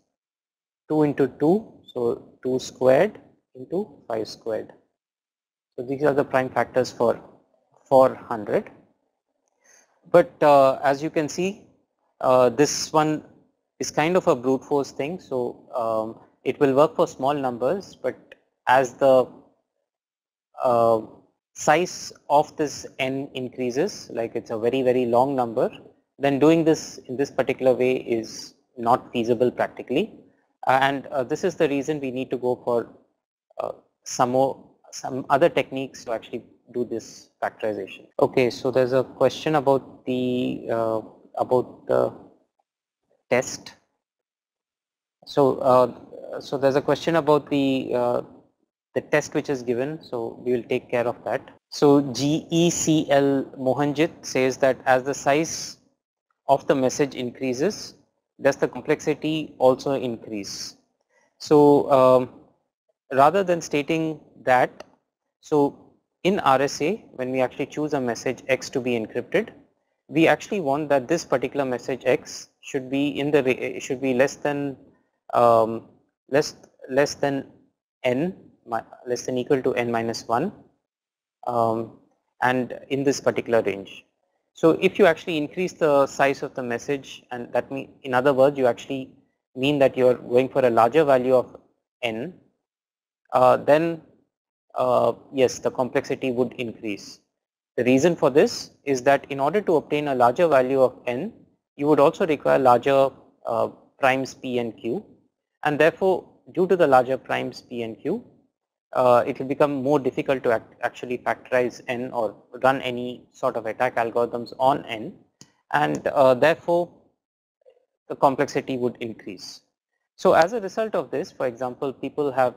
2 into 2. So 2 squared into 5 squared. So these are the prime factors for 100. But as you can see, this one is kind of a brute force thing. So it will work for small numbers, but as the size of this n increases, like it's a very long number, then doing this in this particular way is not feasible practically. And this is the reason we need to go for some other techniques to actually do this factorization. Okay, so there's a question about the test. So there's a question about the test which is given, so we will take care of that. So GECL Mohanjit says that as the size of the message increases, does the complexity also increase? So rather than stating that, so in RSA, when we actually choose a message X to be encrypted, we actually want that this particular message X should be in the should be less than less than n, less than equal to n minus 1, and in this particular range. So if you actually increase the size of the message, and that means, in other words, you actually mean that you are going for a larger value of n, then yes, the complexity would increase. The reason for this is that in order to obtain a larger value of n, you would also require larger primes p and q, and therefore due to the larger primes p and q, it will become more difficult to actually factorize n or run any sort of attack algorithms on n, and therefore the complexity would increase. So as a result of this, for example, people have,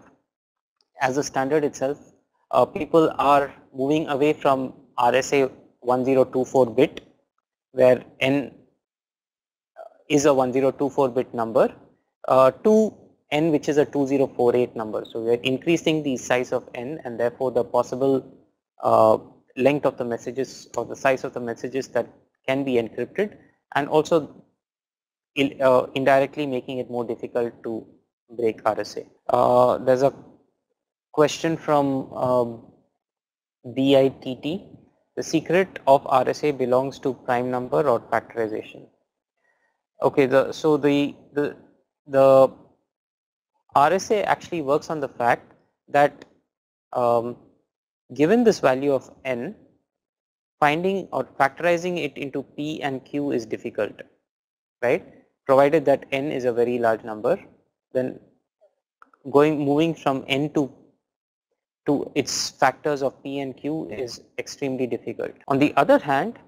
as a standard itself, people are moving away from RSA 1024 bit, where n is a 1024 bit number, to n which is a 2048 number. So we are increasing the size of n, and therefore the possible length of the messages or the size of the messages that can be encrypted, and also indirectly making it more difficult to break RSA. There's a question from BITT. The secret of RSA belongs to prime number or factorization. Okay, so the RSA actually works on the fact that given this value of n, finding or factorizing it into p and q is difficult, right? Provided that n is a very large number, then moving from n to its factors of p and q is extremely difficult. On the other hand,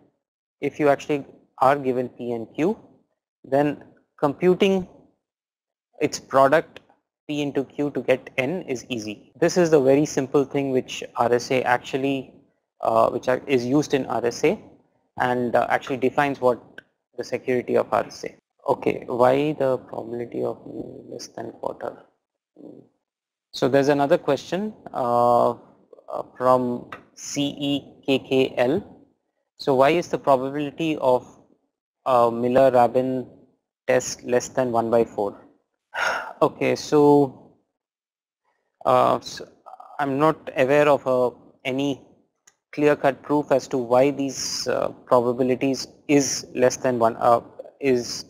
if you actually are given p and q, then computing its product p into q to get n is easy. This is the very simple thing which RSA actually is used in RSA, and actually defines what the security of RSA. Okay, why the probability of less than quarter? So there's another question from CEKKL. So why is the probability of Miller-Rabin test less than 1 by 4? Okay, so, I'm not aware of any clear-cut proof as to why these probabilities is less than 1, is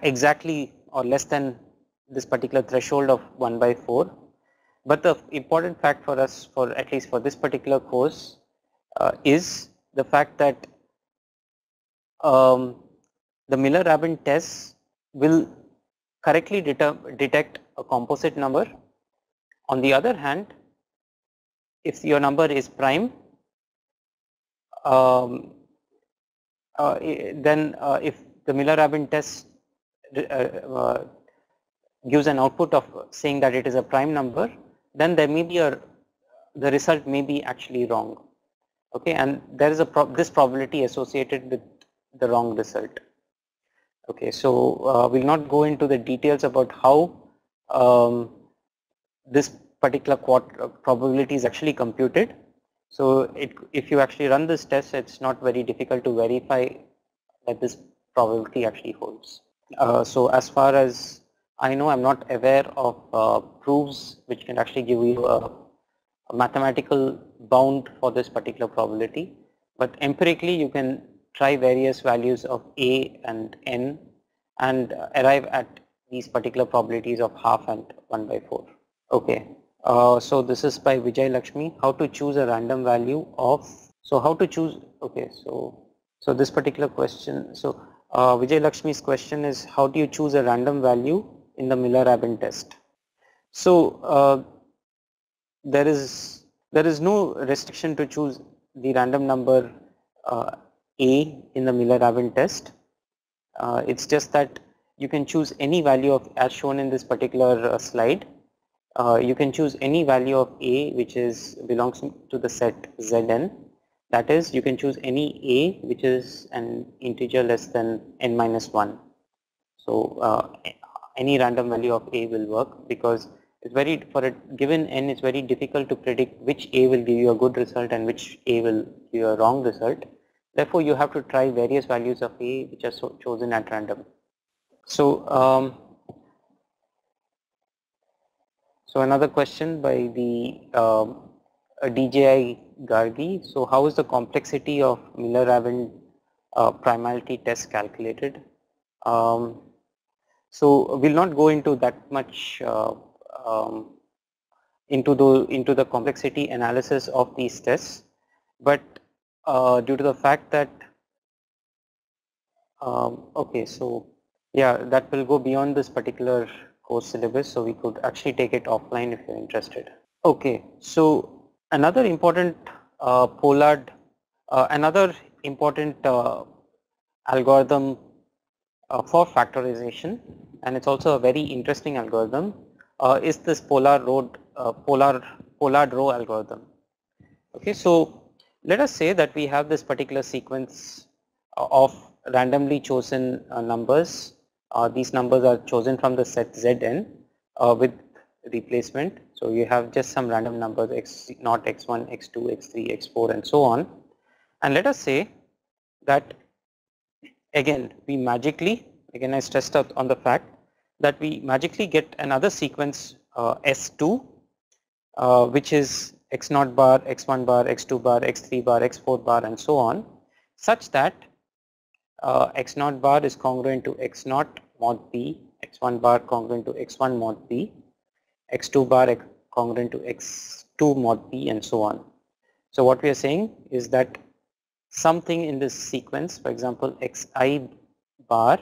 exactly or less than this particular threshold of 1 by 4. But the important fact for us, for at least for this particular course, is the fact that the Miller-Rabin test will correctly detect a composite number. On the other hand, if your number is prime, then if the Miller-Rabin test gives an output of saying that it is a prime number, then there may be the result may be actually wrong. Okay, and there is this probability associated with the wrong result. Okay, so we'll not go into the details about how this particular probability is actually computed. So if you actually run this test, it's not very difficult to verify that this probability actually holds. So as far as I know, I'm not aware of proofs which can actually give you a mathematical bound for this particular probability, but empirically you can try various values of a and n and arrive at these particular probabilities of half and 1 by 4. Okay, so this is by Vijay Lakshmi. How to choose a random value of, so how to choose, okay, so this particular question, so Vijay Lakshmi's question is, how do you choose a random value in the Miller-Rabin test? So there is no restriction to choose the random number a in the Miller-Rabin test. It's just that you can choose any value of, as shown in this particular slide, you can choose any value of a which belongs to the set Zn. That is, you can choose any a which is an integer less than n minus 1. So any random value of a will work, because it's for a given n, it's very difficult to predict which a will give you a good result and which a will give you a wrong result. Therefore, you have to try various values of a which are chosen at random. So so another question by the DJI Gargi. So how is the complexity of Miller-Rabin primality test calculated? So we'll not go into that much into the complexity analysis of these tests, but due to the fact that okay, so yeah, that will go beyond this particular course syllabus, so we could actually take it offline if you're interested. Okay, so another important another important algorithm for factorization, and it's also a very interesting algorithm, is this Pollard row algorithm. Okay, so let us say that we have this particular sequence of randomly chosen numbers. These numbers are chosen from the set Zn with replacement. So you have just some random numbers x0, x1, x2, x3, x4 and so on. And let us say that again we magically, again I stressed out on the fact that we magically get another sequence S2 which is x0 bar, x1 bar, x2 bar, x3 bar, x4 bar and so on, such that x0 bar is congruent to x0 mod p, x1 bar congruent to x1 mod p, x2 bar congruent to x2 mod p and so on. So what we are saying is that something in this sequence, for example xi bar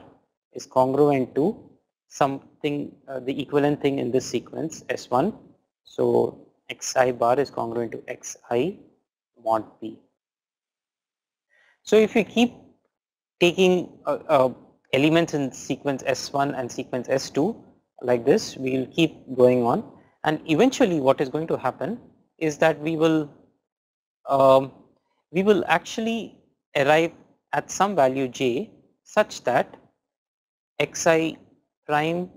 is congruent to something, the equivalent thing in this sequence S1. So xi bar is congruent to xi mod p. So if we keep taking elements in sequence S1 and sequence S2 like this, we will keep going on, and eventually what is going to happen is that we will actually arrive at some value j such that xi prime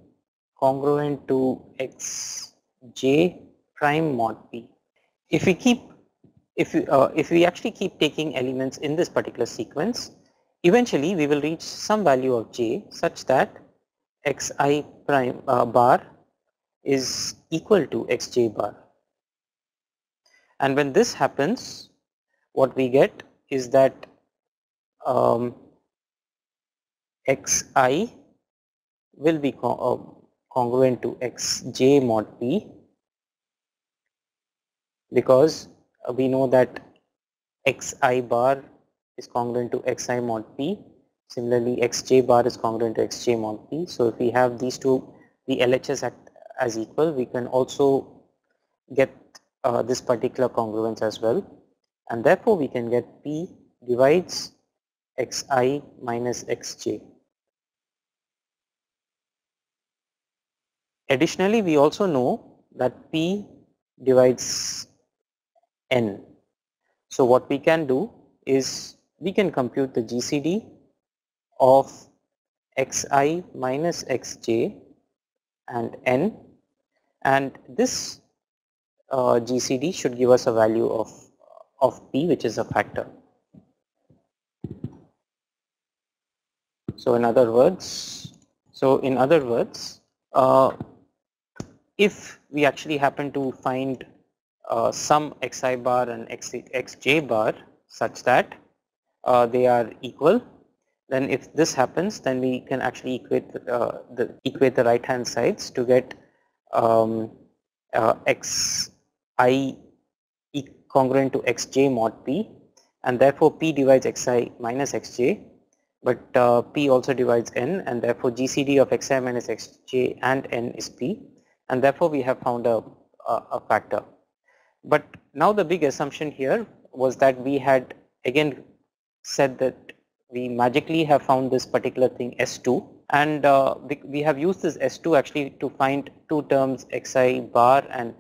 congruent to xj prime mod p. If we actually keep taking elements in this particular sequence, eventually we will reach some value of j such that xi prime bar is equal to xj bar. And when this happens, what we get is that xi will be congruent to xj mod p, because we know that xi bar is congruent to xi mod p. Similarly, xj bar is congruent to xj mod p. So if we have these two, the LHS as equal, we can also get this particular congruence as well, and therefore we can get p divides xi minus xj. Additionally, we also know that p divides n. So what we can do is we can compute the GCD of xi minus xj and n, and this GCD should give us a value of p, which is a factor. So in other words, if we actually happen to find some xi bar and xj bar such that they are equal, then if this happens, then we can actually equate the right hand sides to get xi congruent to xj mod p, and therefore p divides xi minus xj, but p also divides n, and therefore GCD of xi minus xj and n is p, and therefore we have found a factor. But now the big assumption here was that we had again said that we magically have found this particular thing S2, and we have used this S2 actually to find two terms xi bar and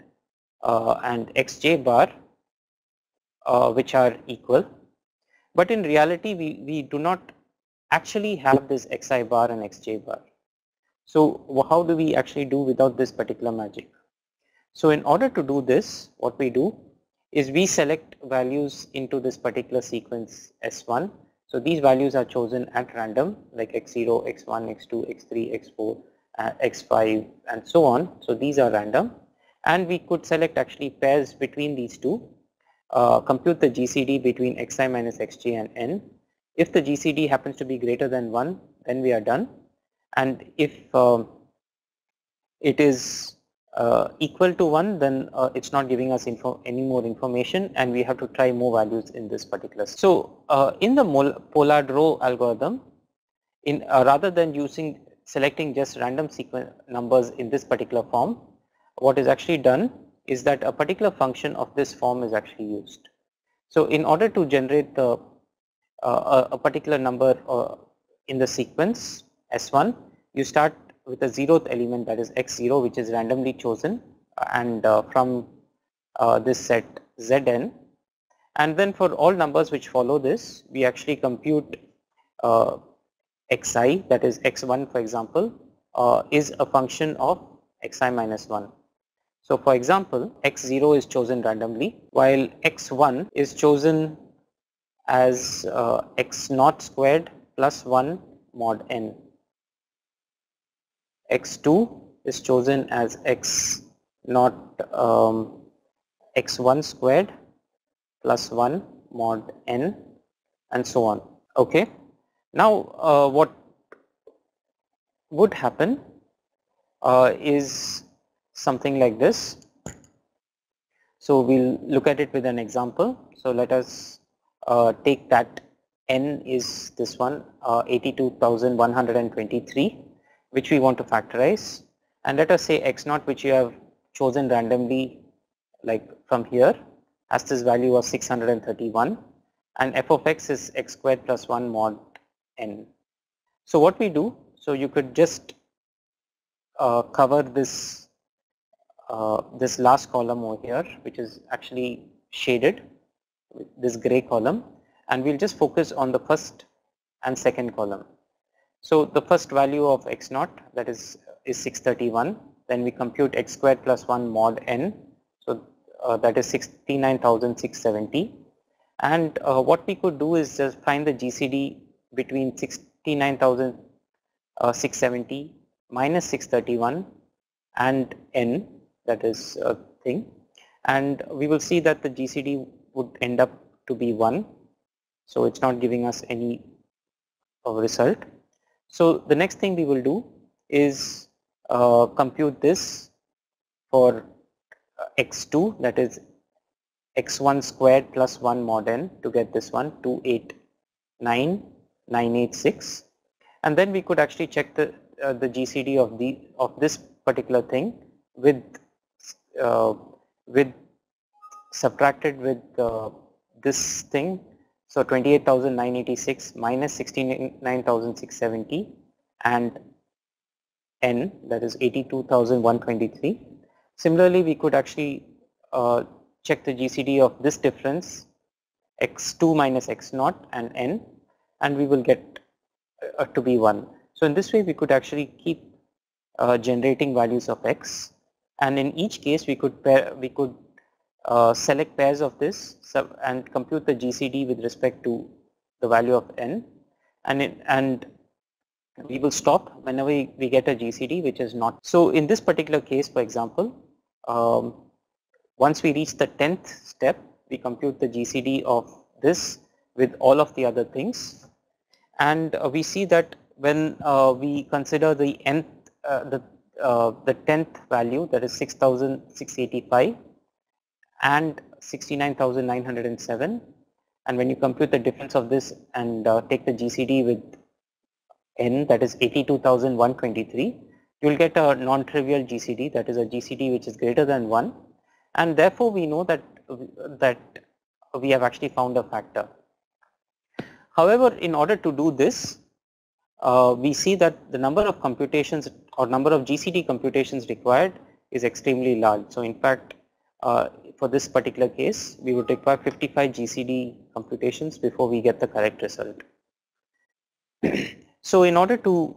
xj bar which are equal. But in reality we do not actually have this xi bar and xj bar. So how do we actually do without this particular magic? So in order to do this, what we do is we select values into this particular sequence S1. So these values are chosen at random, like x0, x1, x2, x3, x4, x5 and so on. So these are random, and we could select actually pairs between these two, compute the GCD between xi minus xj and n. If the GCD happens to be greater than 1, then we are done, and if it is equal to 1, then it's not giving us any more information, and we have to try more values in this particular. So in the Pollard row algorithm, rather than selecting just random sequence numbers in this particular form, what is actually done is that a particular function of this form is actually used. So in order to generate a particular number in the sequence S1, you start with a 0th element, that is x0, which is randomly chosen, and from this set Zn, and then for all numbers which follow this, we actually compute xi, that is x1 for example, is a function of xi minus 1. So for example, x0 is chosen randomly, while x1 is chosen as x0 squared plus 1 mod n. x2 is chosen as x0 x1 squared plus 1 mod n, and so on. Okay. Now what would happen is something like this. So we'll look at it with an example. So let us take that n is this one, 82,123, which we want to factorize, and let us say x0, which you have chosen randomly, like from here, has this value of 631, and f of x is x squared plus 1 mod n. So what we do, so you could just cover this this last column over here, which is actually shaded with this gray column, and we'll just focus on the first and second column. So the first value of x0, that is 631, then we compute x squared plus 1 mod n, so that is 69,670, and what we could do is just find the GCD between 69,670 minus 631 and n, that is a thing, and we will see that the GCD would end up to be 1, so it's not giving us any result. So the next thing we will do is compute this for x2, that is x1 squared plus 1 mod n, to get this one, 289,986, and then we could actually check the GCD of this particular thing with subtracted with this thing. So 28,986 minus 69,670 and n, that is 82,123. Similarly, we could actually check the GCD of this difference, x2 minus x0 and n, and we will get to be 1. So in this way we could actually keep generating values of x, and in each case we could select pairs of this and compute the GCD with respect to the value of n, and we will stop whenever we get a GCD which is not. So in this particular case, for example, once we reach the 10th step, we compute the GCD of this with all of the other things, and we see that when we consider the nth, the 10th value, that is 6,685 and 69,907, and when you compute the difference of this and take the GCD with n, that is 82,123, you will get a non-trivial GCD, that is a GCD which is greater than 1, and therefore we know that we have actually found a factor. However, in order to do this, we see that the number of computations or number of GCD computations required is extremely large. So in fact, for this particular case, we would require 55 GCD computations before we get the correct result. So in order to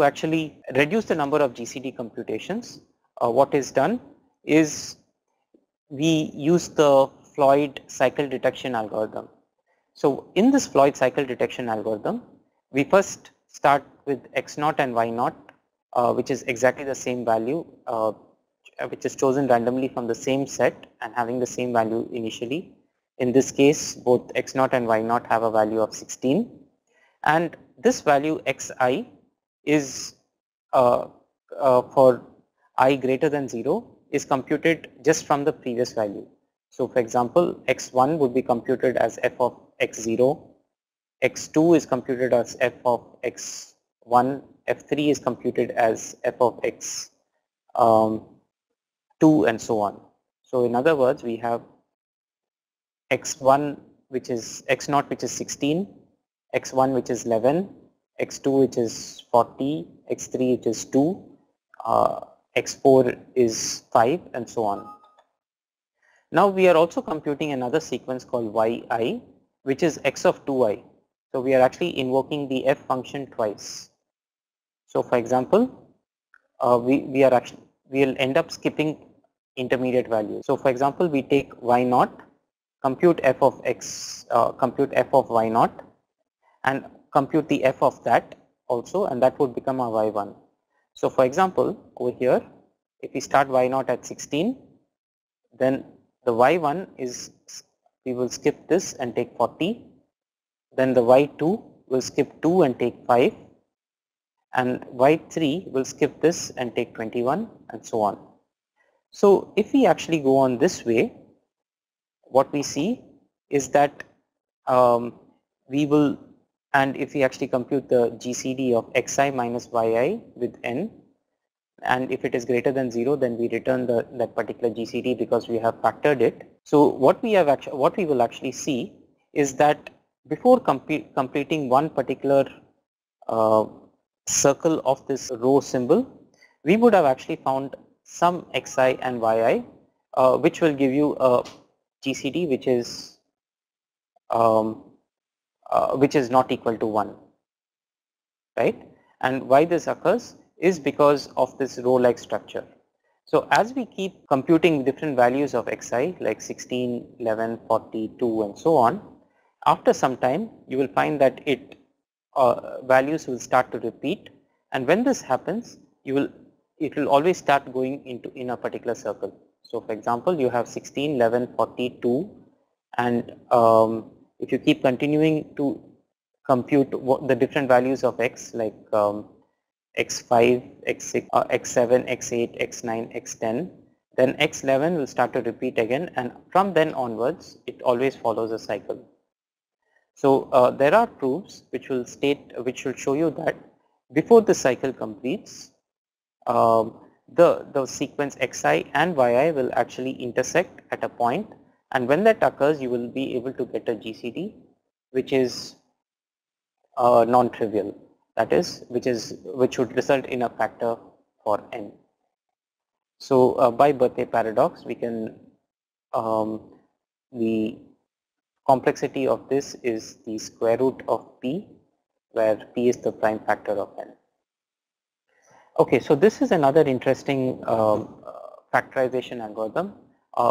actually reduce the number of GCD computations, what is done is we use the Floyd cycle detection algorithm. So in this Floyd cycle detection algorithm, we first start with x0 and y0, which is exactly the same value, which is chosen randomly from the same set and having the same value initially. In this case, both x0 and y0 have a value of 16, and this value xi is for I greater than 0 is computed just from the previous value. So for example, x1 would be computed as f of x0, x2 is computed as f of x1, f3 is computed as f of x2, and so on. So in other words, we have x1 which is x0 which is 16, x1 which is 11, x2 which is 40, x3 which is 2, x4 is 5, and so on. Now we are also computing another sequence called yi, which is x of 2i. So we are actually invoking the f function twice. So for example, we we'll end up skipping intermediate values. So for example, we take y naught, compute f of x, compute f of y naught, and compute the f of that also, and that would become our y1. So for example, over here, if we start y naught at 16, then the y1 is, we will skip this and take 40, then the y2 will skip 2 and take 5, and y3 will skip this and take 21, and so on. So if we actually go on this way, what we see is that we will, and if we actually compute the GCD of xi minus yi with n, and if it is greater than 0, then we return that particular GCD because we have factored it. So what we will actually see is that before completing one particular circle of this row symbol, we would have actually found some xi and yi, which will give you a GCD which is not equal to 1, right? And why this occurs is because of this row-like structure. So as we keep computing different values of xi like 16, 11, 40, 2 and so on, after some time you will find that values will start to repeat, and when this happens, it will always start going in a particular circle. So for example, you have 16, 11, 40, 2, and if you keep continuing to compute the different values of x like x5, x6, x7, x8, x9, x10, then x11 will start to repeat again, and from then onwards it always follows a cycle. So there are proofs which will show you that before the cycle completes, the sequence xi and yi will actually intersect at a point, and when that occurs, you will be able to get a GCD which is non-trivial. That is, which would result in a factor for n. So by birthday paradox, we can the complexity of this is the square root of p, where p is the prime factor of n. Okay, so this is another interesting factorization algorithm,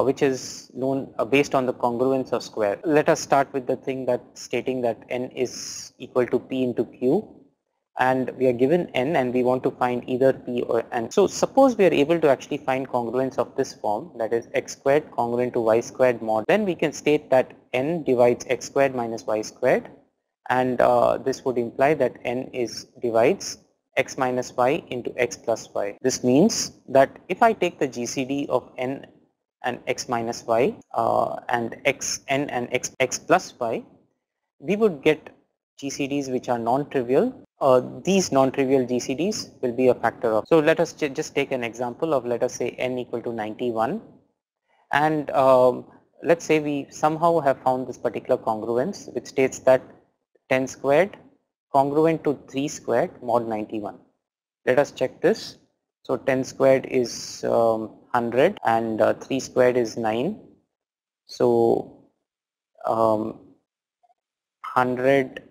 which is known based on the congruence of square. Let us start with the thing that stating that n is equal to p into q, and we are given n and we want to find either p or n. So suppose we are able to actually find congruence of this form, that is x squared congruent to y squared mod, then we can state that n divides x squared minus y squared, and this would imply that n divides x minus y into x plus y. This means that if I take the GCD of n and x minus y and n and x plus y, we would get GCDs which are non-trivial. These non-trivial GCDs will be a factor of. So let us just take an example of, let us say, n equal to 91, and let's say we somehow have found this particular congruence which states that 10 squared congruent to 3 squared mod 91. Let us check this. So 10 squared is 100 and 3 squared is 9. So 100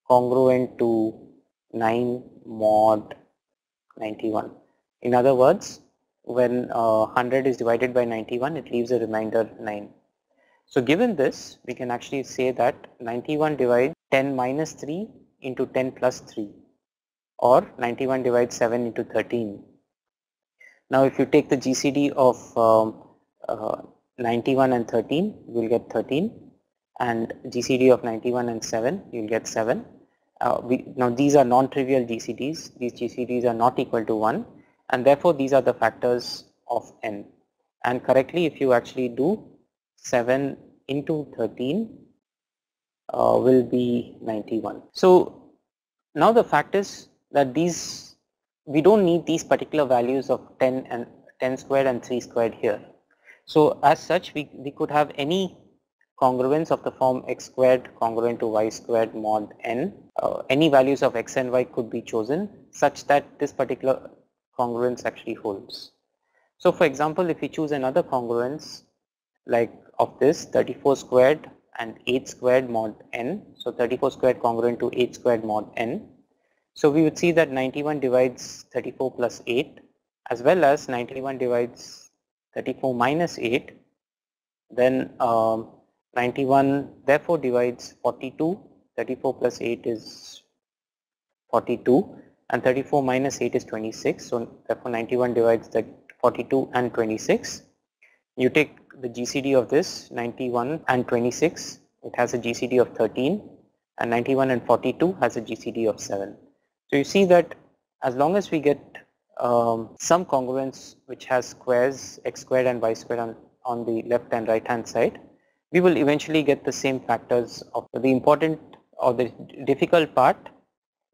congruent to 9 mod 91. In other words, when 100 is divided by 91, it leaves a remainder 9. So given this, we can actually say that 91 divides 10 minus 3 into 10 plus 3, or 91 divides 7 into 13. Now if you take the GCD of 91 and 13, you will get 13, and GCD of 91 and 7, you will get 7. Now these are non-trivial GCDs. These GCDs are not equal to 1, and therefore these are the factors of n. And correctly, if you actually do 7 into 13 will be 91. So now the fact is that we don't need these particular values of 10 and 10 squared and 3 squared here. So as such, we could have any congruence of the form x squared congruent to y squared mod n. Any values of x and y could be chosen such that this particular congruence actually holds. So for example, if we choose another congruence like of this 34 squared and 8 squared mod n, so 34 squared congruent to 8 squared mod n, so we would see that 91 divides 34 plus 8, as well as 91 divides 34 minus 8, then 91 therefore divides 42, 34 plus 8 is 42, and 34 minus 8 is 26, so therefore 91 divides that 42 and 26. You take the GCD of this 91 and 26, it has a GCD of 13, and 91 and 42 has a GCD of 7. So you see that as long as we get some congruence which has squares x squared and y squared on the left and right hand side, we will eventually get the same factors. Of the important or the difficult part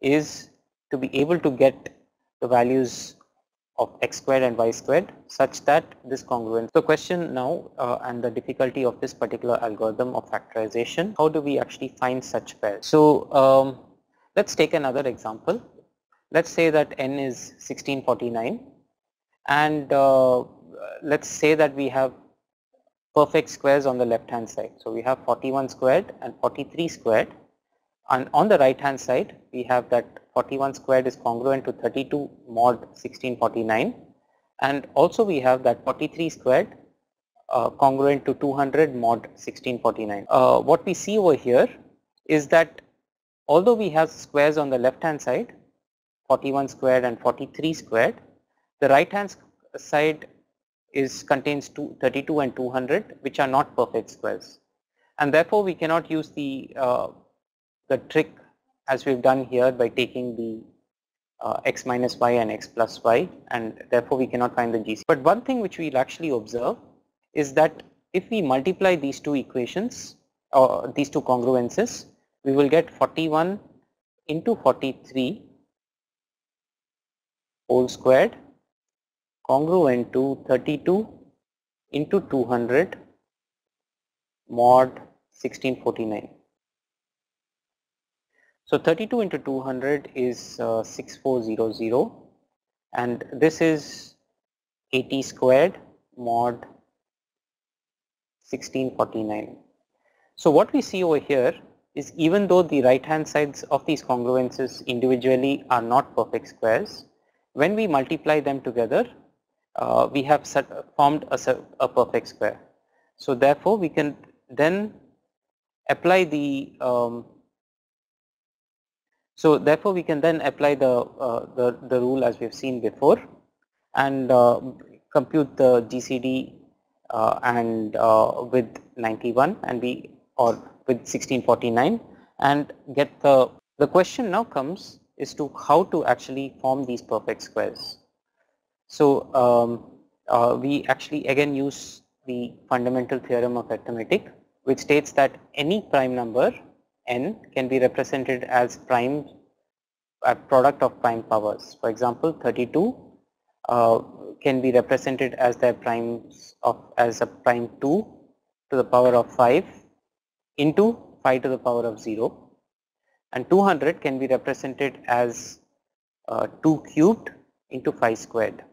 is to be able to get the values of x squared and y squared such that this congruence. The question now and the difficulty of this particular algorithm of factorization, how do we actually find such pairs? So let's take another example. Let's say that n is 1649, and let's say that we have perfect squares on the left hand side. So we have 41 squared and 43 squared, and on the right hand side we have that 41 squared is congruent to 32 mod 1649, and also we have that 43 squared congruent to 200 mod 1649. What we see over here is that although we have squares on the left hand side 41 squared and 43 squared, the right hand side contains 32 and 200, which are not perfect squares, and therefore we cannot use the trick as we've done here by taking the x minus y and x plus y, and therefore we cannot find the GC. But one thing which we'll actually observe is that if we multiply these two equations or these two congruences, we will get 41 into 43 whole squared congruent to 32 into 200 mod 1649. So 32 into 200 is 6400, and this is 80 squared mod 1649. So what we see over here is, even though the right hand sides of these congruences individually are not perfect squares, when we multiply them together we have formed a perfect square. So therefore we can then apply the the rule as we have seen before, and compute the GCD and with 91 and with 1649, and get the question now comes is to how to actually form these perfect squares. So we actually again use the fundamental theorem of arithmetic, which states that any prime number n can be represented as a product of prime powers. For example, 32 can be represented as their primes as a prime 2 to the power of 5 into 5 to the power of 0, and 200 can be represented as 2 cubed into 5 squared.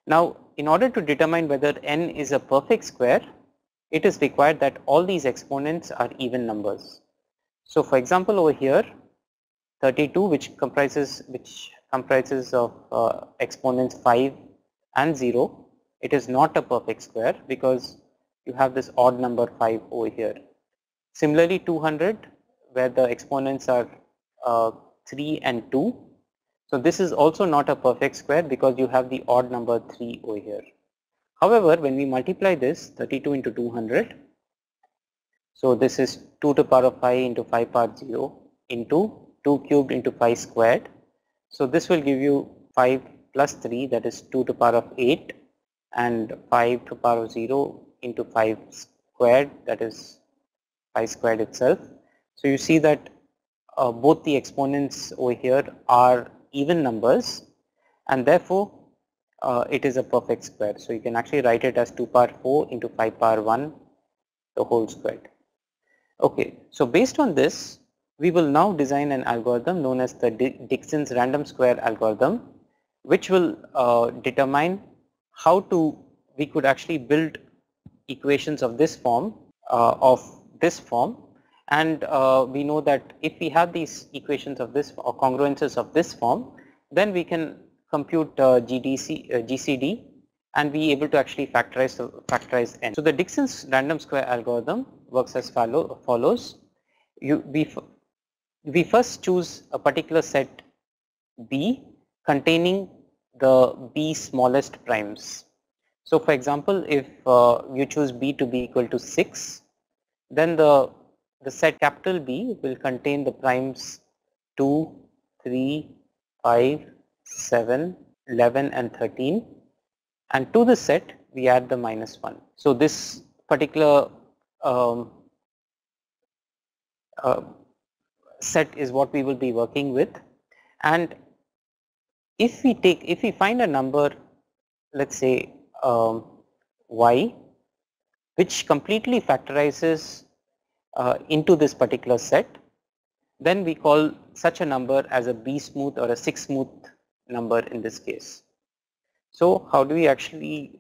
Now, in order to determine whether n is a perfect square, it is required that all these exponents are even numbers. So for example, over here 32, which comprises of exponents 5 and 0, it is not a perfect square because you have this odd number 5 over here. Similarly, 200, where the exponents are 3 and 2, so this is also not a perfect square because you have the odd number 3 over here. However, when we multiply this 32 into 200, so this is 2 to the power of 5 into 5 power 0 into 2 cubed into 5 squared. So this will give you 5 plus 3, that is 2 to the power of 8, and 5 to the power of 0 into 5 squared, that is 5 squared itself. So you see that both the exponents over here are even numbers, and therefore it is a perfect square. So you can actually write it as 2 power 4 into 5 power 1 the whole squared. Okay, so based on this, we will now design an algorithm known as the Dixon's random square algorithm, which will determine how we could actually build equations of this form, and we know that if we have these equations of this or congruences of this form, then we can compute GCD and be able to actually factorize n. So the Dixon's random square algorithm works as follows. We first choose a particular set B containing the B smallest primes. So for example, if you choose B to be equal to 6, then the set capital B will contain the primes 2, 3, 5, 7, 11 and 13, and to the set we add the -1. So this particular set is what we will be working with, and if we find a number, let's say y, which completely factorizes into this particular set, then we call such a number as a B smooth or a 6 smooth number in this case. So how do we actually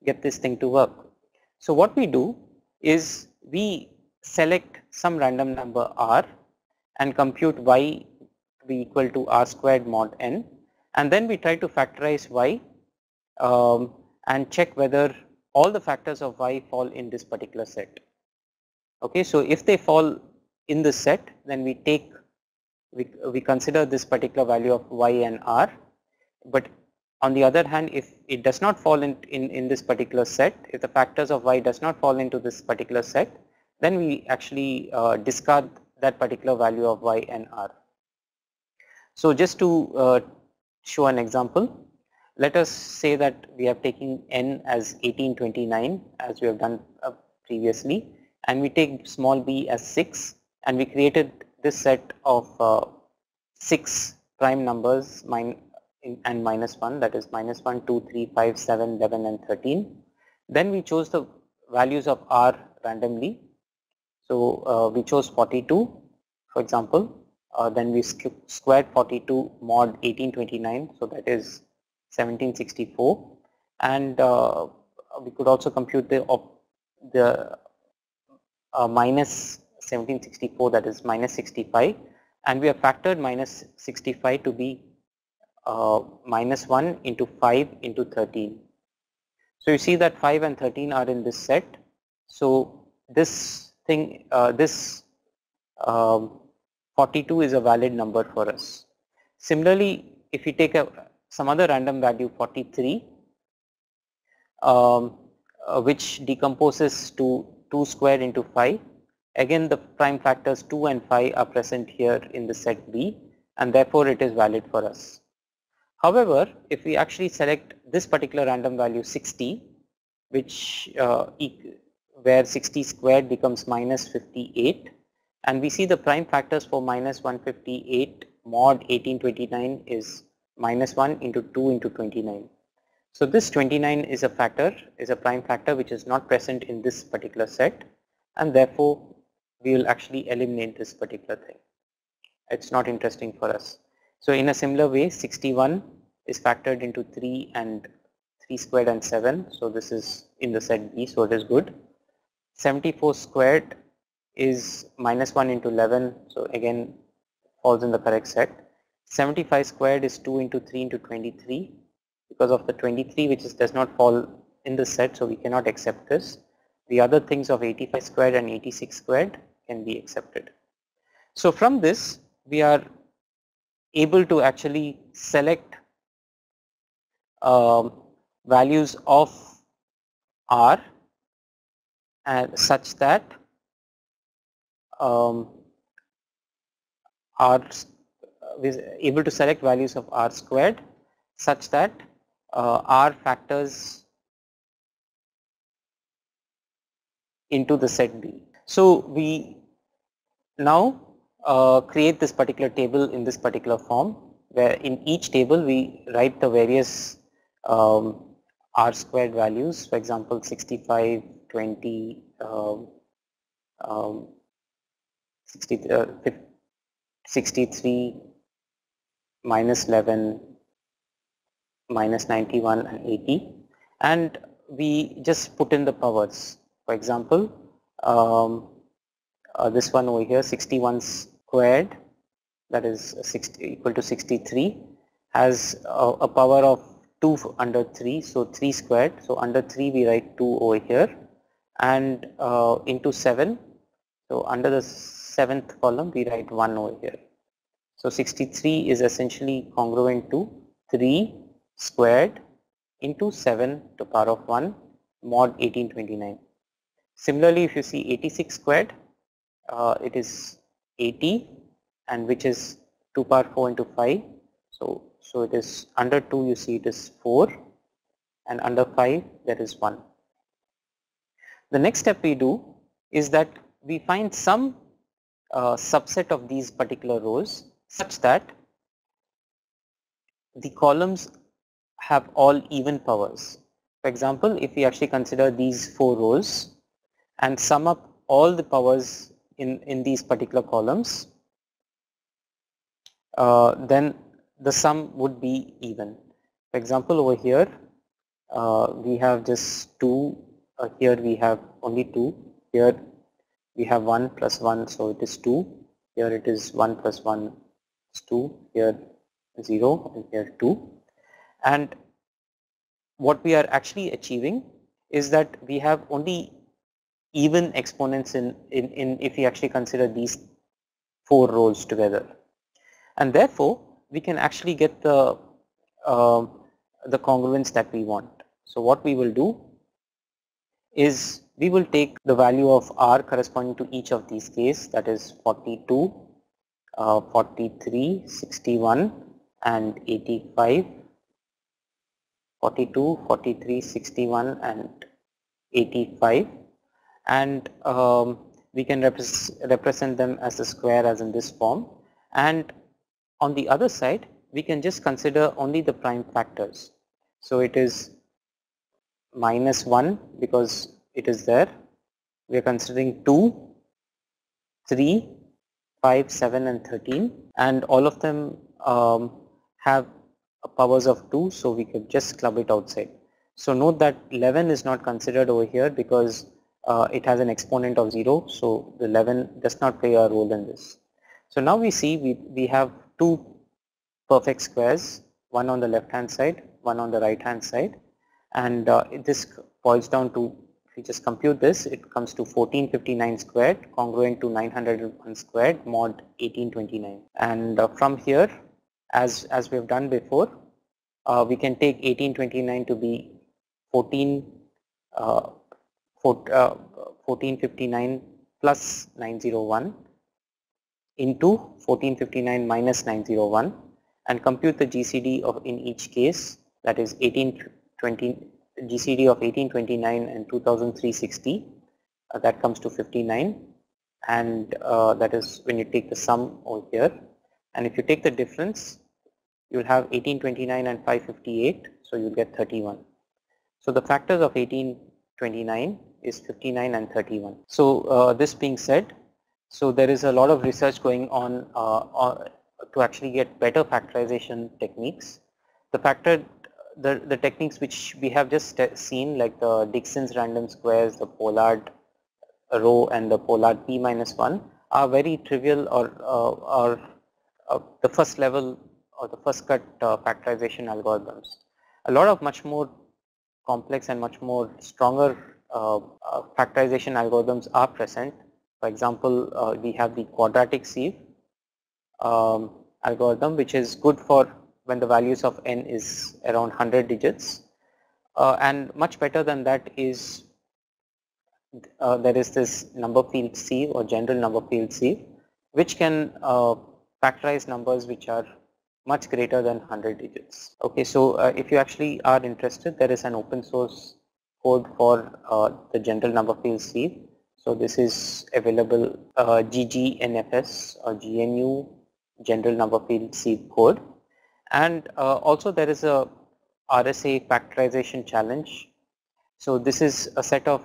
get this thing to work? So what we do is we select some random number r and compute y to be equal to r squared mod n, and then we try to factorize y and check whether all the factors of y fall in this particular set. Okay, so if they fall in this set, then we consider this particular value of y and r. But on the other hand, if it does not fall in this particular set, if the factors of y does not fall into this particular set, then we actually discard that particular value of y and r. So just to show an example, let us say that we are taking n as 1829 as we have done previously, and we take small b as 6, and we created this set of 6 prime numbers and -1, that is -1, 2, 3, 5, 7, 11 and 13. Then we chose the values of r randomly. So we chose 42, for example. Then we squared 42 mod 1829, so that is 1764, and we could also compute the minus 1764, that is -65, and we have factored -65 to be -1 into 5 into 13. So you see that 5 and 13 are in this set. So this thing, this 42 is a valid number for us. Similarly, if you take some other random value 43, which decomposes to 2 squared into 5, again the prime factors 2 and 5 are present here in the set B, and therefore it is valid for us. However, if we actually select this particular random value 60, which where 60 squared becomes -58, and we see the prime factors for -158 mod 1829 is -1 into 2 into 29. So this 29 is a prime factor which is not present in this particular set, and therefore we will actually eliminate this particular thing. It's not interesting for us. So in a similar way, 61 is factored into 3 and 3 squared and 7, so this is in the set B, so it is good. 74 squared is -1 into 11, so again falls in the correct set. 75 squared is 2 into 3 into 23, because of the 23 which does not fall in the set, so we cannot accept this. The other things of 85 squared and 86 squared can be accepted. So from this we are able to actually select values of r and such that is able to select values of r squared such that r factors into the set B. So we now create this particular table in this particular form, where in each table we write the various r squared values, for example 65, 20, 63, -11, -91 and 80, and we just put in the powers. For example, this one over here, 61 squared that is equal to 63, has a power of 2 under 3, so 3 squared. So under 3 we write 2 over here, and into 7, so under the 7th column we write 1 over here. So 63 is essentially congruent to 3 squared into 7 to the power of 1 mod 1829. Similarly, if you see 86 squared, it is 80, and which is 2 power 4 into 5. So it is under 2, you see it is 4, and under 5 there is 1. The next step we do is that we find some subset of these particular rows such that the columns have all even powers. For example, if we actually consider these 4 rows and sum up all the powers in these particular columns, then the sum would be even. For example, over here we have just 2, here we have only 2, here we have 1 plus 1, so it is 2, here it is 1 plus 1 is 2, here 0, and here 2. And what we are actually achieving is that we have only even exponents in if we actually consider these 4 rows together, and therefore we can actually get the congruence that we want. So what we will do is we will take the value of r corresponding to each of these cases, that is 42, 43, 61 and 85, 42, 43, 61 and 85, and we can represent them as a square as in this form, and on the other side we can just consider only the prime factors. So it is minus 1 because it is there, we are considering 2, 3, 5, 7 and 13, and all of them have powers of 2, so we could just club it outside. So note that 11 is not considered over here because it has an exponent of 0, so the 11 does not play a role in this. So now we see we have 2 perfect squares, one on the left hand side, one on the right hand side, and this boils down to, if we just compute this, it comes to 1459 squared congruent to 901 squared mod 1829. And from here, as we have done before, we can take 1829 to be 1459 plus 901 into 1459 minus 901 and compute the GCD of in each case, that is GCD of 1829 and 2360, that comes to 59, and that is when you take the sum over here, and if you take the difference you will have 1829 and 558, so you will get 31. So the factors of 1829 is 59 and 31. So this being said, so there is a lot of research going on to actually get better factorization techniques. The techniques which we have just seen, like the Dixon's random squares, the Pollard row and the Pollard p minus 1, are very trivial or the first level or the first cut factorization algorithms. A lot of much more complex and much more stronger factorization algorithms are present. For example, we have the quadratic sieve algorithm, which is good for when the values of n is around 100 digits, and much better than that is there is this number field sieve or general number field sieve, which can factorize numbers which are much greater than 100 digits. Okay, so if you actually are interested, there is an open source code for the general number field sieve. So this is available GGNFS or GNU general number field sieve code, and also there is a RSA factorization challenge. So this is a set of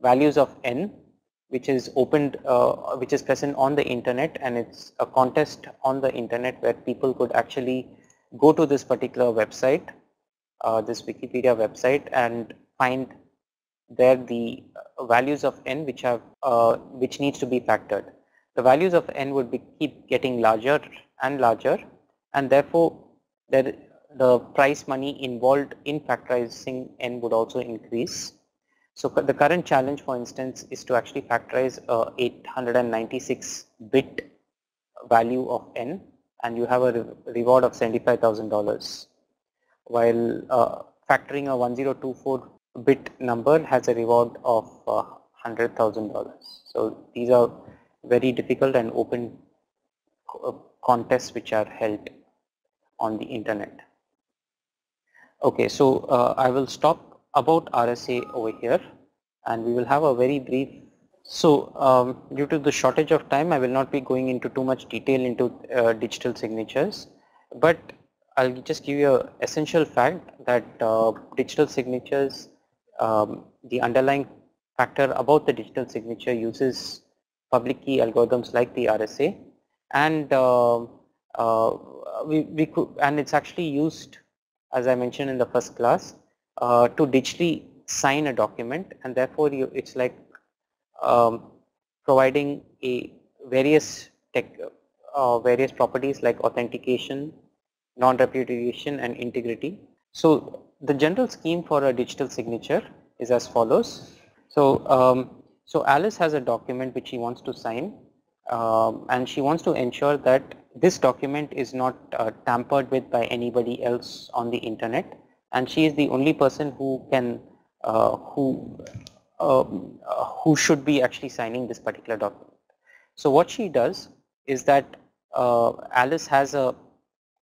values of n which is opened, which is present on the internet, and it's a contest on the internet where people could actually go to this particular website, this Wikipedia website, and find there the values of n which have which needs to be factored. the values of n would keep getting larger and larger, and therefore the price money involved in factorizing n would also increase. So the current challenge, for instance, is to actually factorize a 896 bit value of n, and you have a reward of $75,000, while factoring a 1024 bit number has a reward of $100,000. So these are very difficult and open contests which are held on the internet. Okay, so I will stop about RSA over here, and we will have a very brief. So due to the shortage of time, I will not be going into too much detail into digital signatures, but I'll just give you an essential fact that digital signatures, the underlying factor about the digital signature uses public key algorithms like the RSA, and we could, and it's actually used, as I mentioned in the first class, to digitally sign a document, and therefore it's like providing a various properties like authentication, non-repudiation, and integrity. So the general scheme for a digital signature is as follows. So Alice has a document which she wants to sign, and she wants to ensure that this document is not tampered with by anybody else on the internet, and she is the only person who can who should be actually signing this particular document. So what she does is that Alice has a,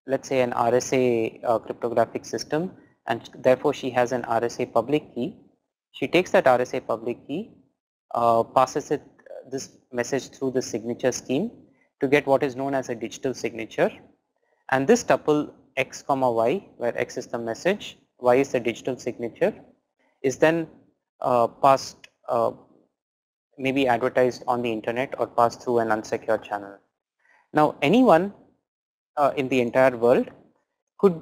let's say, an RSA cryptographic system, and therefore she has an RSA public key. She takes that RSA public key, passes this message through the signature scheme to get what is known as a digital signature, and this tuple x comma y, where x is the message, y is the digital signature, is then passed, maybe advertised on the internet or passed through an unsecure channel. Now anyone in the entire world could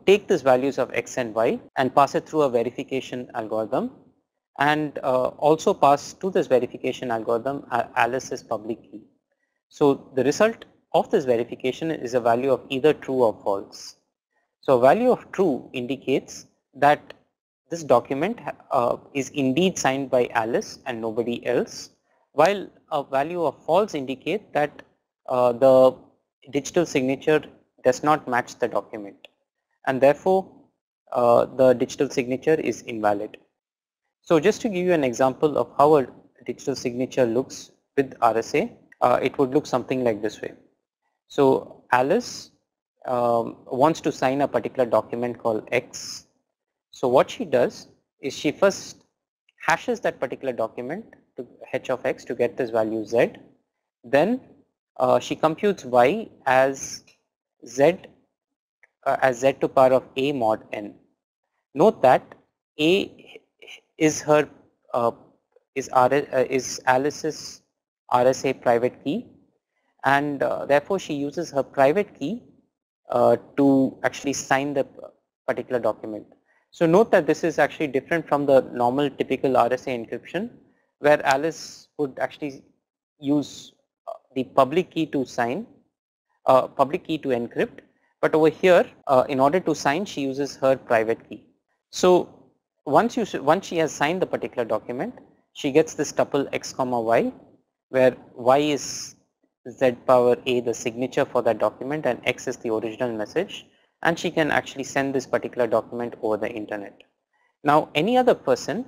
take these values of x and y and pass it through a verification algorithm, and also pass to this verification algorithm Alice's public key. So the result of this verification is a value of either true or false. So a value of true indicates that this document is indeed signed by Alice and nobody else, while a value of false indicates that the digital signature does not match the document, and therefore the digital signature is invalid. So just to give you an example of how a digital signature looks with RSA, it would look something like this way. So Alice wants to sign a particular document called X. So what she does is she first hashes that particular document to h of x to get this value z. Then she computes y as z to power of a mod n. Note that a is her is Alice's RSA private key, and therefore she uses her private key to actually sign the particular document. So note that this is actually different from the normal typical RSA encryption, where Alice would actually use the public key to sign, public key to encrypt, but over here in order to sign she uses her private key. So once she has signed the particular document, she gets this tuple x comma y, where y is z power a, the signature for that document, and x is the original message, and she can actually send this particular document over the internet. Now any other person,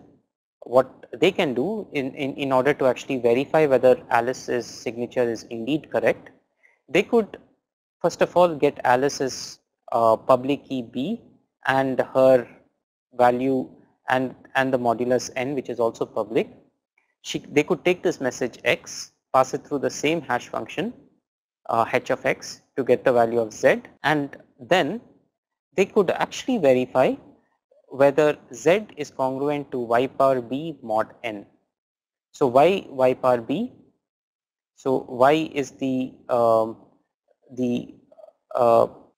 what they can do in order to actually verify whether Alice's signature is indeed correct, they could first of all get Alice's public key b and her value and the modulus n, which is also public. They could take this message x, pass it through the same hash function h of x to get the value of z, and then they could actually verify whether z is congruent to y power b mod n. So y power b, so y is the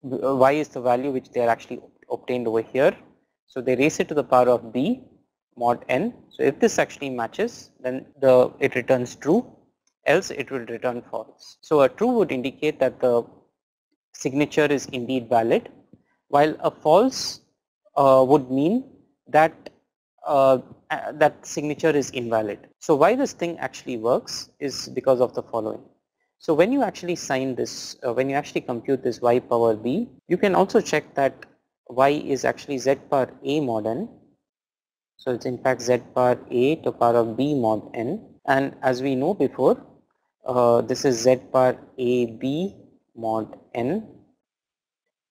y is the value which they are actually obtained over here. So they raise it to the power of b mod n. So if this actually matches, then it returns true, else it will return false. So a true would indicate that the signature is indeed valid, while a false would mean that that signature is invalid. So why this thing actually works is because of the following. So when you actually sign this, when you actually compute this y power b, you can also check that y is actually z power a mod n. So it's in fact z power a to power of b mod n, and as we know before, this is z power a b mod n,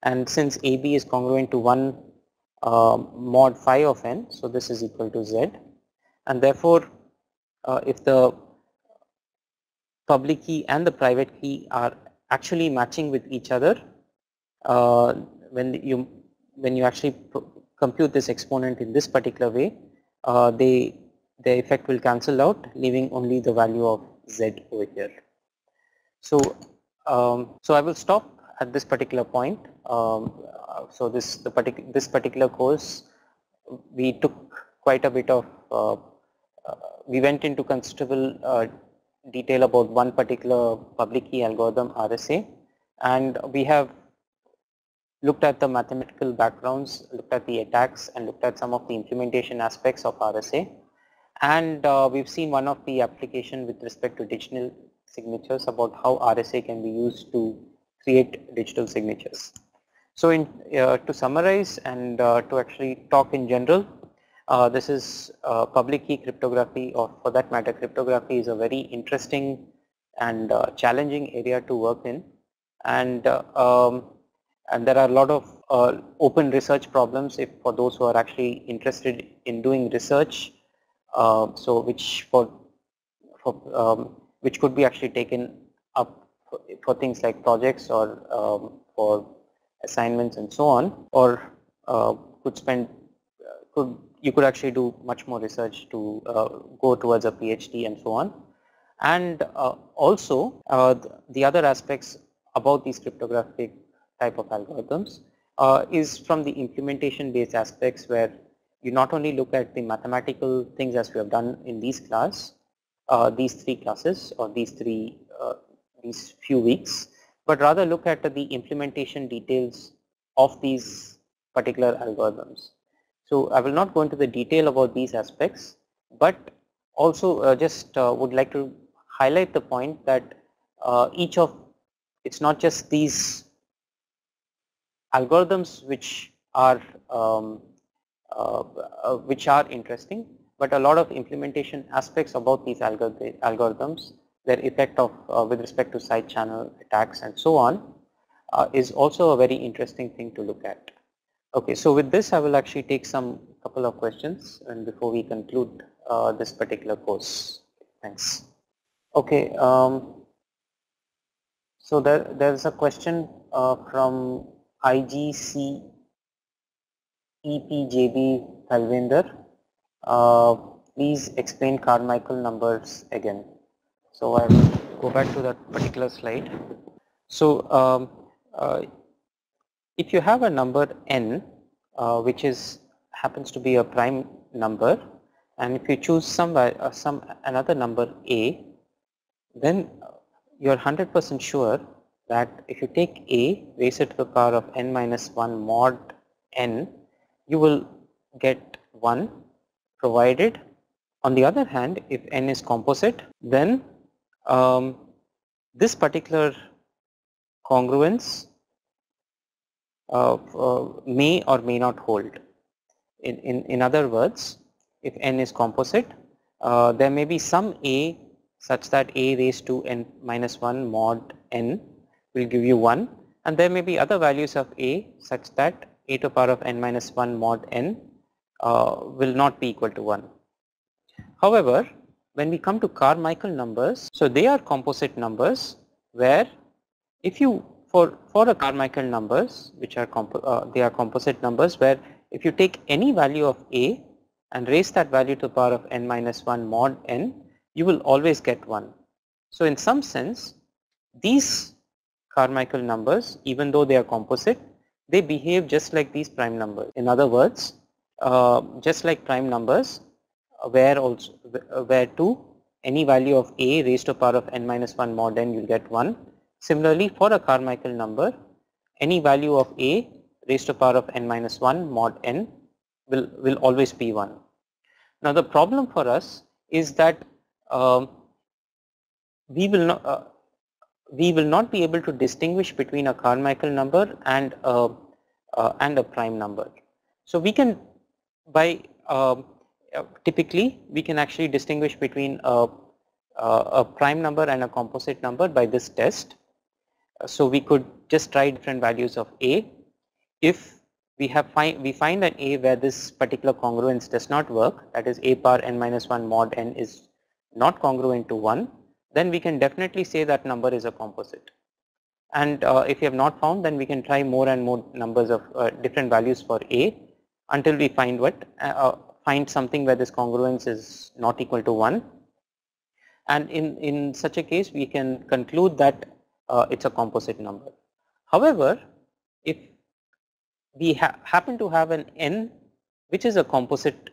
and since a b is congruent to 1 mod phi of n, so this is equal to z, and therefore if the public key and the private key are actually matching with each other, uh, when you actually compute this exponent in this particular way, the effect will cancel out, leaving only the value of z over here. So so I will stop at this particular point. So this particular course, we took quite a bit of we went into considerable detail about one particular public key algorithm, RSA, and we have looked at the mathematical backgrounds, looked at the attacks, and looked at some of the implementation aspects of RSA. And we've seen one of the application with respect to digital signatures, about how RSA can be used to create digital signatures. So to summarize and to actually talk in general, this is public key cryptography, or for that matter cryptography is a very interesting and challenging area to work in, and there are a lot of open research problems if for those who are actually interested in doing research, so which could be actually taken up for things like projects or for assignments and so on, or you could actually do much more research to go towards a PhD and so on. And also the other aspects about these cryptographic type of algorithms is from the implementation based aspects, where you not only look at the mathematical things as we have done in these these three classes, or these few weeks, but rather look at the implementation details of these particular algorithms. So I will not go into the detail about these aspects, but also just would like to highlight the point that it's not just these algorithms which are interesting, but a lot of implementation aspects about these algorithms, their effect of with respect to side channel attacks and so on, is also a very interesting thing to look at. Okay, so with this I will actually take some couple of questions, and before we conclude this particular course. Thanks. Okay, so there's a question from IGC EPJB Talvinder. Please explain Carmichael numbers again. So I will go back to that particular slide. So if you have a number n, which happens to be a prime number, and if you choose another number a, then you're 100% sure that if you take a raised to the power of n minus 1 mod n, you will get 1, provided on the other hand, if n is composite, then this particular congruence may or may not hold. In other words, if n is composite, there may be some a such that a raised to n minus 1 mod n will give you 1, and there may be other values of a such that a to the power of n minus 1 mod n will not be equal to 1. However, when we come to Carmichael numbers, so they are composite numbers, where if you for a Carmichael numbers, which are they are composite numbers, where if you take any value of a and raise that value to the power of n minus 1 mod n, you will always get 1. So in some sense, these Carmichael numbers, even though they are composite, they behave just like these prime numbers. In other words, just like prime numbers, where 2 any value of a raised to the power of n minus 1 mod n, you'll get 1. Similarly, for a Carmichael number, any value of a raised to the power of n minus 1 mod n will always be 1. Now the problem for us is that we will not be able to distinguish between a Carmichael number and a prime number. So we can, by typically we can actually distinguish between a prime number and a composite number by this test. So we could just try different values of a. If we find an a where this particular congruence does not work, that is a power n minus 1 mod n is not congruent to 1, then we can definitely say that number is a composite. And if you have not found, then we can try more and more numbers of different values for a until we find find something where this congruence is not equal to 1. And in such a case, we can conclude that it's a composite number. However, if we happen to have an n which is a composite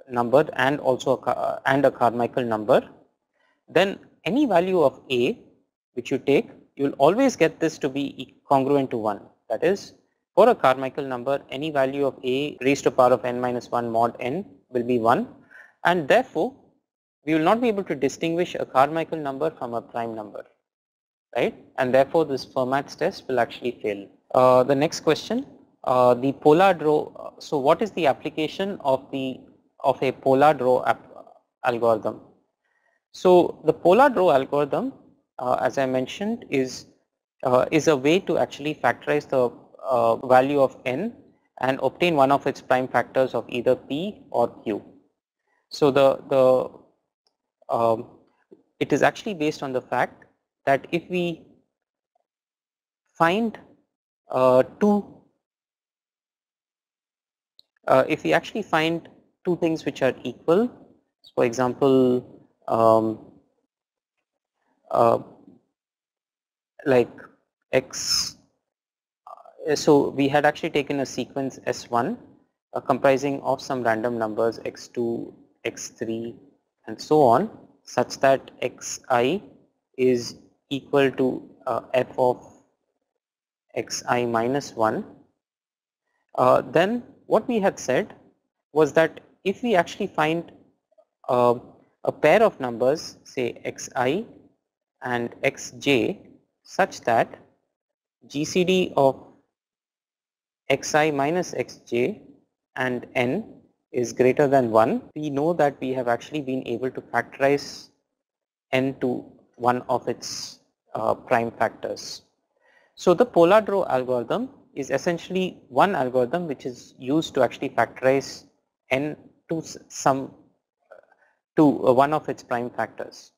number and also a Carmichael number, then any value of a which you take, you will always get this to be congruent to 1. That is, for a Carmichael number, any value of a raised to the power of n minus 1 mod n will be 1, and therefore we will not be able to distinguish a Carmichael number from a prime number, right? And therefore this Fermat's test will actually fail. The next question, the Pollard row. So what is the application of a Pollard row algorithm? So the Pollard row algorithm, as I mentioned, is a way to actually factorize the value of n and obtain one of its prime factors of either p or q. So it is actually based on the fact that if we find if we actually find two things which are equal, for example, like x, so we had actually taken a sequence S1 comprising of some random numbers x2, x3 and so on, such that xi is equal to f of xi minus 1, then what we had said was that if we actually find a pair of numbers, say xi and xj, such that GCD of xi minus xj and n is greater than 1, we know that we have actually been able to factorize n to one of its prime factors. So the Pollard row algorithm is essentially one algorithm which is used to actually factorize n to one of its prime factors.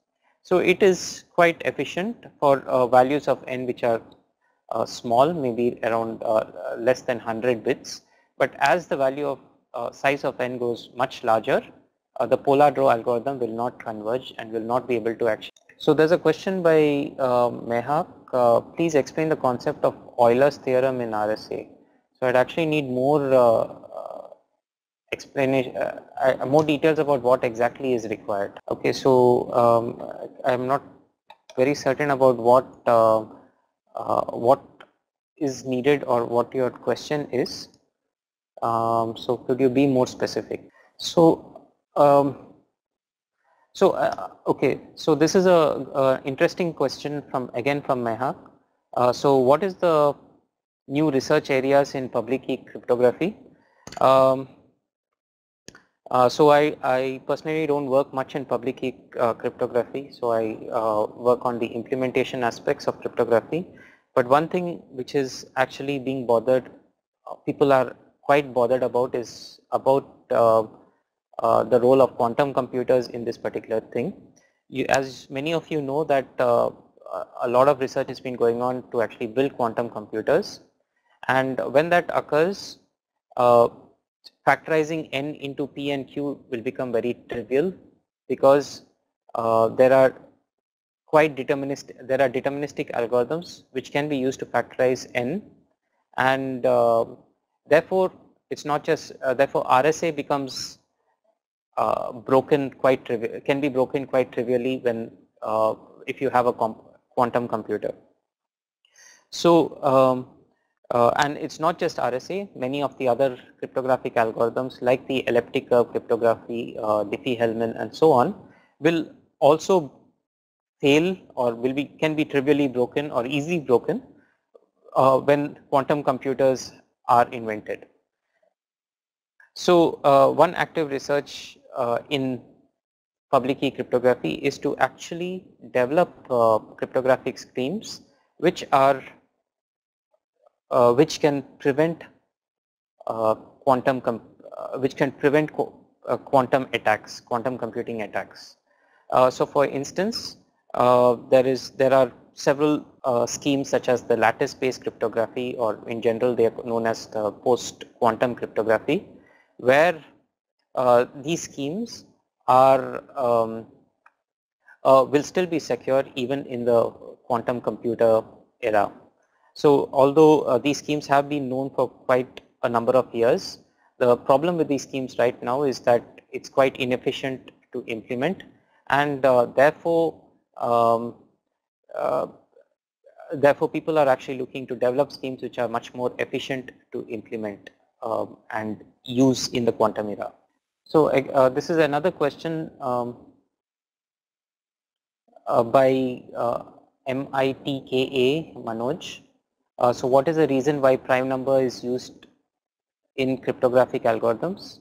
So it is quite efficient for values of n which are small, maybe around less than 100 bits, but as the value of size of n goes much larger, the Pollard row algorithm will not converge and will not be able to actually. So there's a question by Mehak, please explain the concept of Euler's theorem in RSA. So I'd actually need more explanation, more details about what exactly is required. Okay, so I'm not very certain about what is needed or what your question is. So could you be more specific? So okay, so this is a interesting question from Mehak. So what is the new research areas in public key cryptography? So I personally don't work much in public key cryptography, so I work on the implementation aspects of cryptography. But one thing which is actually being bothered, people are quite bothered about, is about the role of quantum computers in this particular thing. As many of you know that a lot of research has been going on to actually build quantum computers, and when that occurs, factorizing n into p and q will become very trivial, because there are deterministic algorithms which can be used to factorize n, and therefore it's not just therefore RSA becomes can be broken quite trivially when if you have a quantum computer. So and it's not just RSA, many of the other cryptographic algorithms like the elliptic curve cryptography, Diffie-Hellman and so on will also fail or can be trivially broken or easily broken when quantum computers are invented. So one active research in public key cryptography is to actually develop cryptographic schemes which are which can prevent quantum attacks, quantum computing attacks. So for instance, there are several schemes such as the lattice-based cryptography, or in general they are known as the post-quantum cryptography, where these schemes are will still be secure even in the quantum computer era. So although these schemes have been known for quite a number of years, the problem with these schemes right now is that it's quite inefficient to implement, and therefore people are actually looking to develop schemes which are much more efficient to implement and use in the quantum era. So this is another question by MITKA Manoj. So what is the reason why prime number is used in cryptographic algorithms?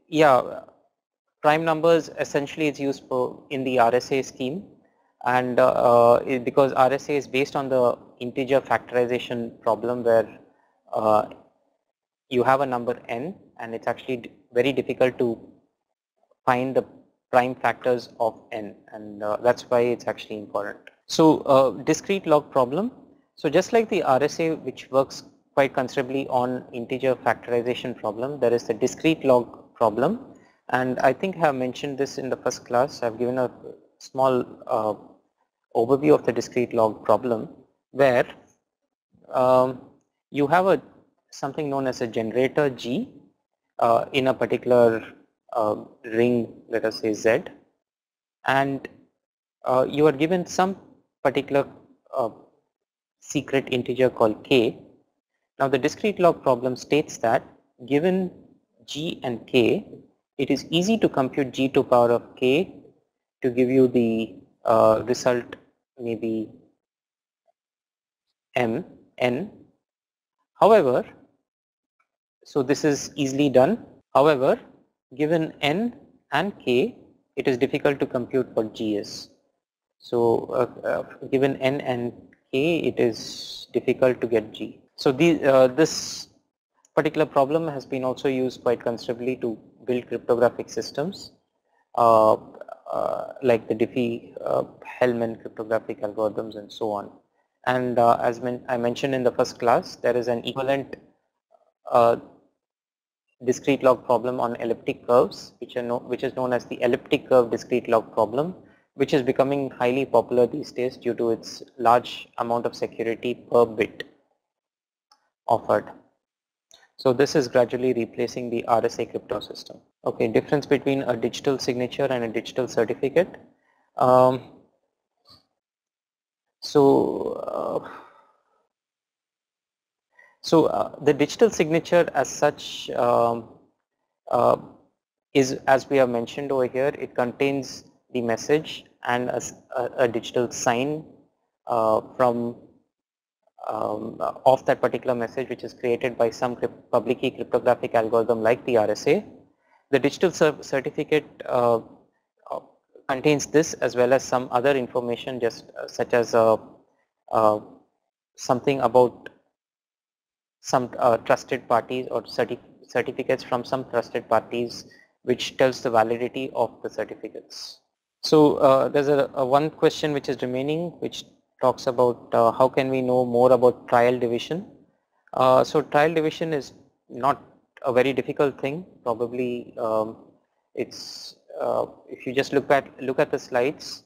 Yeah, prime numbers essentially is used in the RSA scheme, and because RSA is based on the integer factorization problem where you have a number n and it's actually very difficult to find the prime factors of n, and that's why it's actually important. So discrete log problem. So just like the RSA, which works quite considerably on integer factorization problem, there is the discrete log problem, and I think I have mentioned this in the first class. I've given a small overview of the discrete log problem, where you have something known as a generator G in a particular ring, let us say Z, and you are given some particular secret integer called k. Now the discrete log problem states that given G and k, it is easy to compute G to power of k to give you the result maybe m n. However, so this is easily done. However, given n and k, it is difficult to compute what G is. So given n and k, it is difficult to get G. So this particular problem has been also used quite considerably to build cryptographic systems like the Diffie-Hellman cryptographic algorithms and so on. And as I mentioned in the first class, there is an equivalent discrete log problem on elliptic curves, which is known as the elliptic curve discrete log problem, which is becoming highly popular these days due to its large amount of security per bit offered. So this is gradually replacing the RSA crypto system. Okay, difference between a digital signature and a digital certificate. The digital signature as such is, as we have mentioned over here, it contains the message and a digital sign from of that particular message, which is created by some public key cryptographic algorithm like the RSA. The digital certificate contains this as well as some other information, just such as something about some trusted parties or certificates from some trusted parties, which tells the validity of the certificates. So there's a one question which is remaining, which talks about how can we know more about trial division. So trial division is not a very difficult thing. Probably it's if you just look at the slides,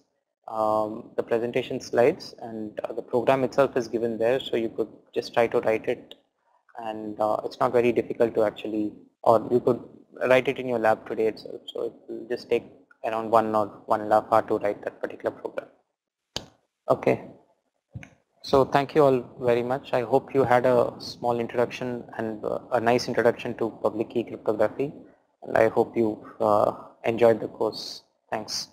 the presentation slides, and the program itself is given there, so you could just try to write it and it's not very difficult to actually, or you could write it in your lab today itself. So it will just take around 1 or 1.5 hours to write that particular program. Okay. So thank you all very much. I hope you had a small introduction and a nice introduction to public key cryptography, and I hope you enjoyed the course. Thanks.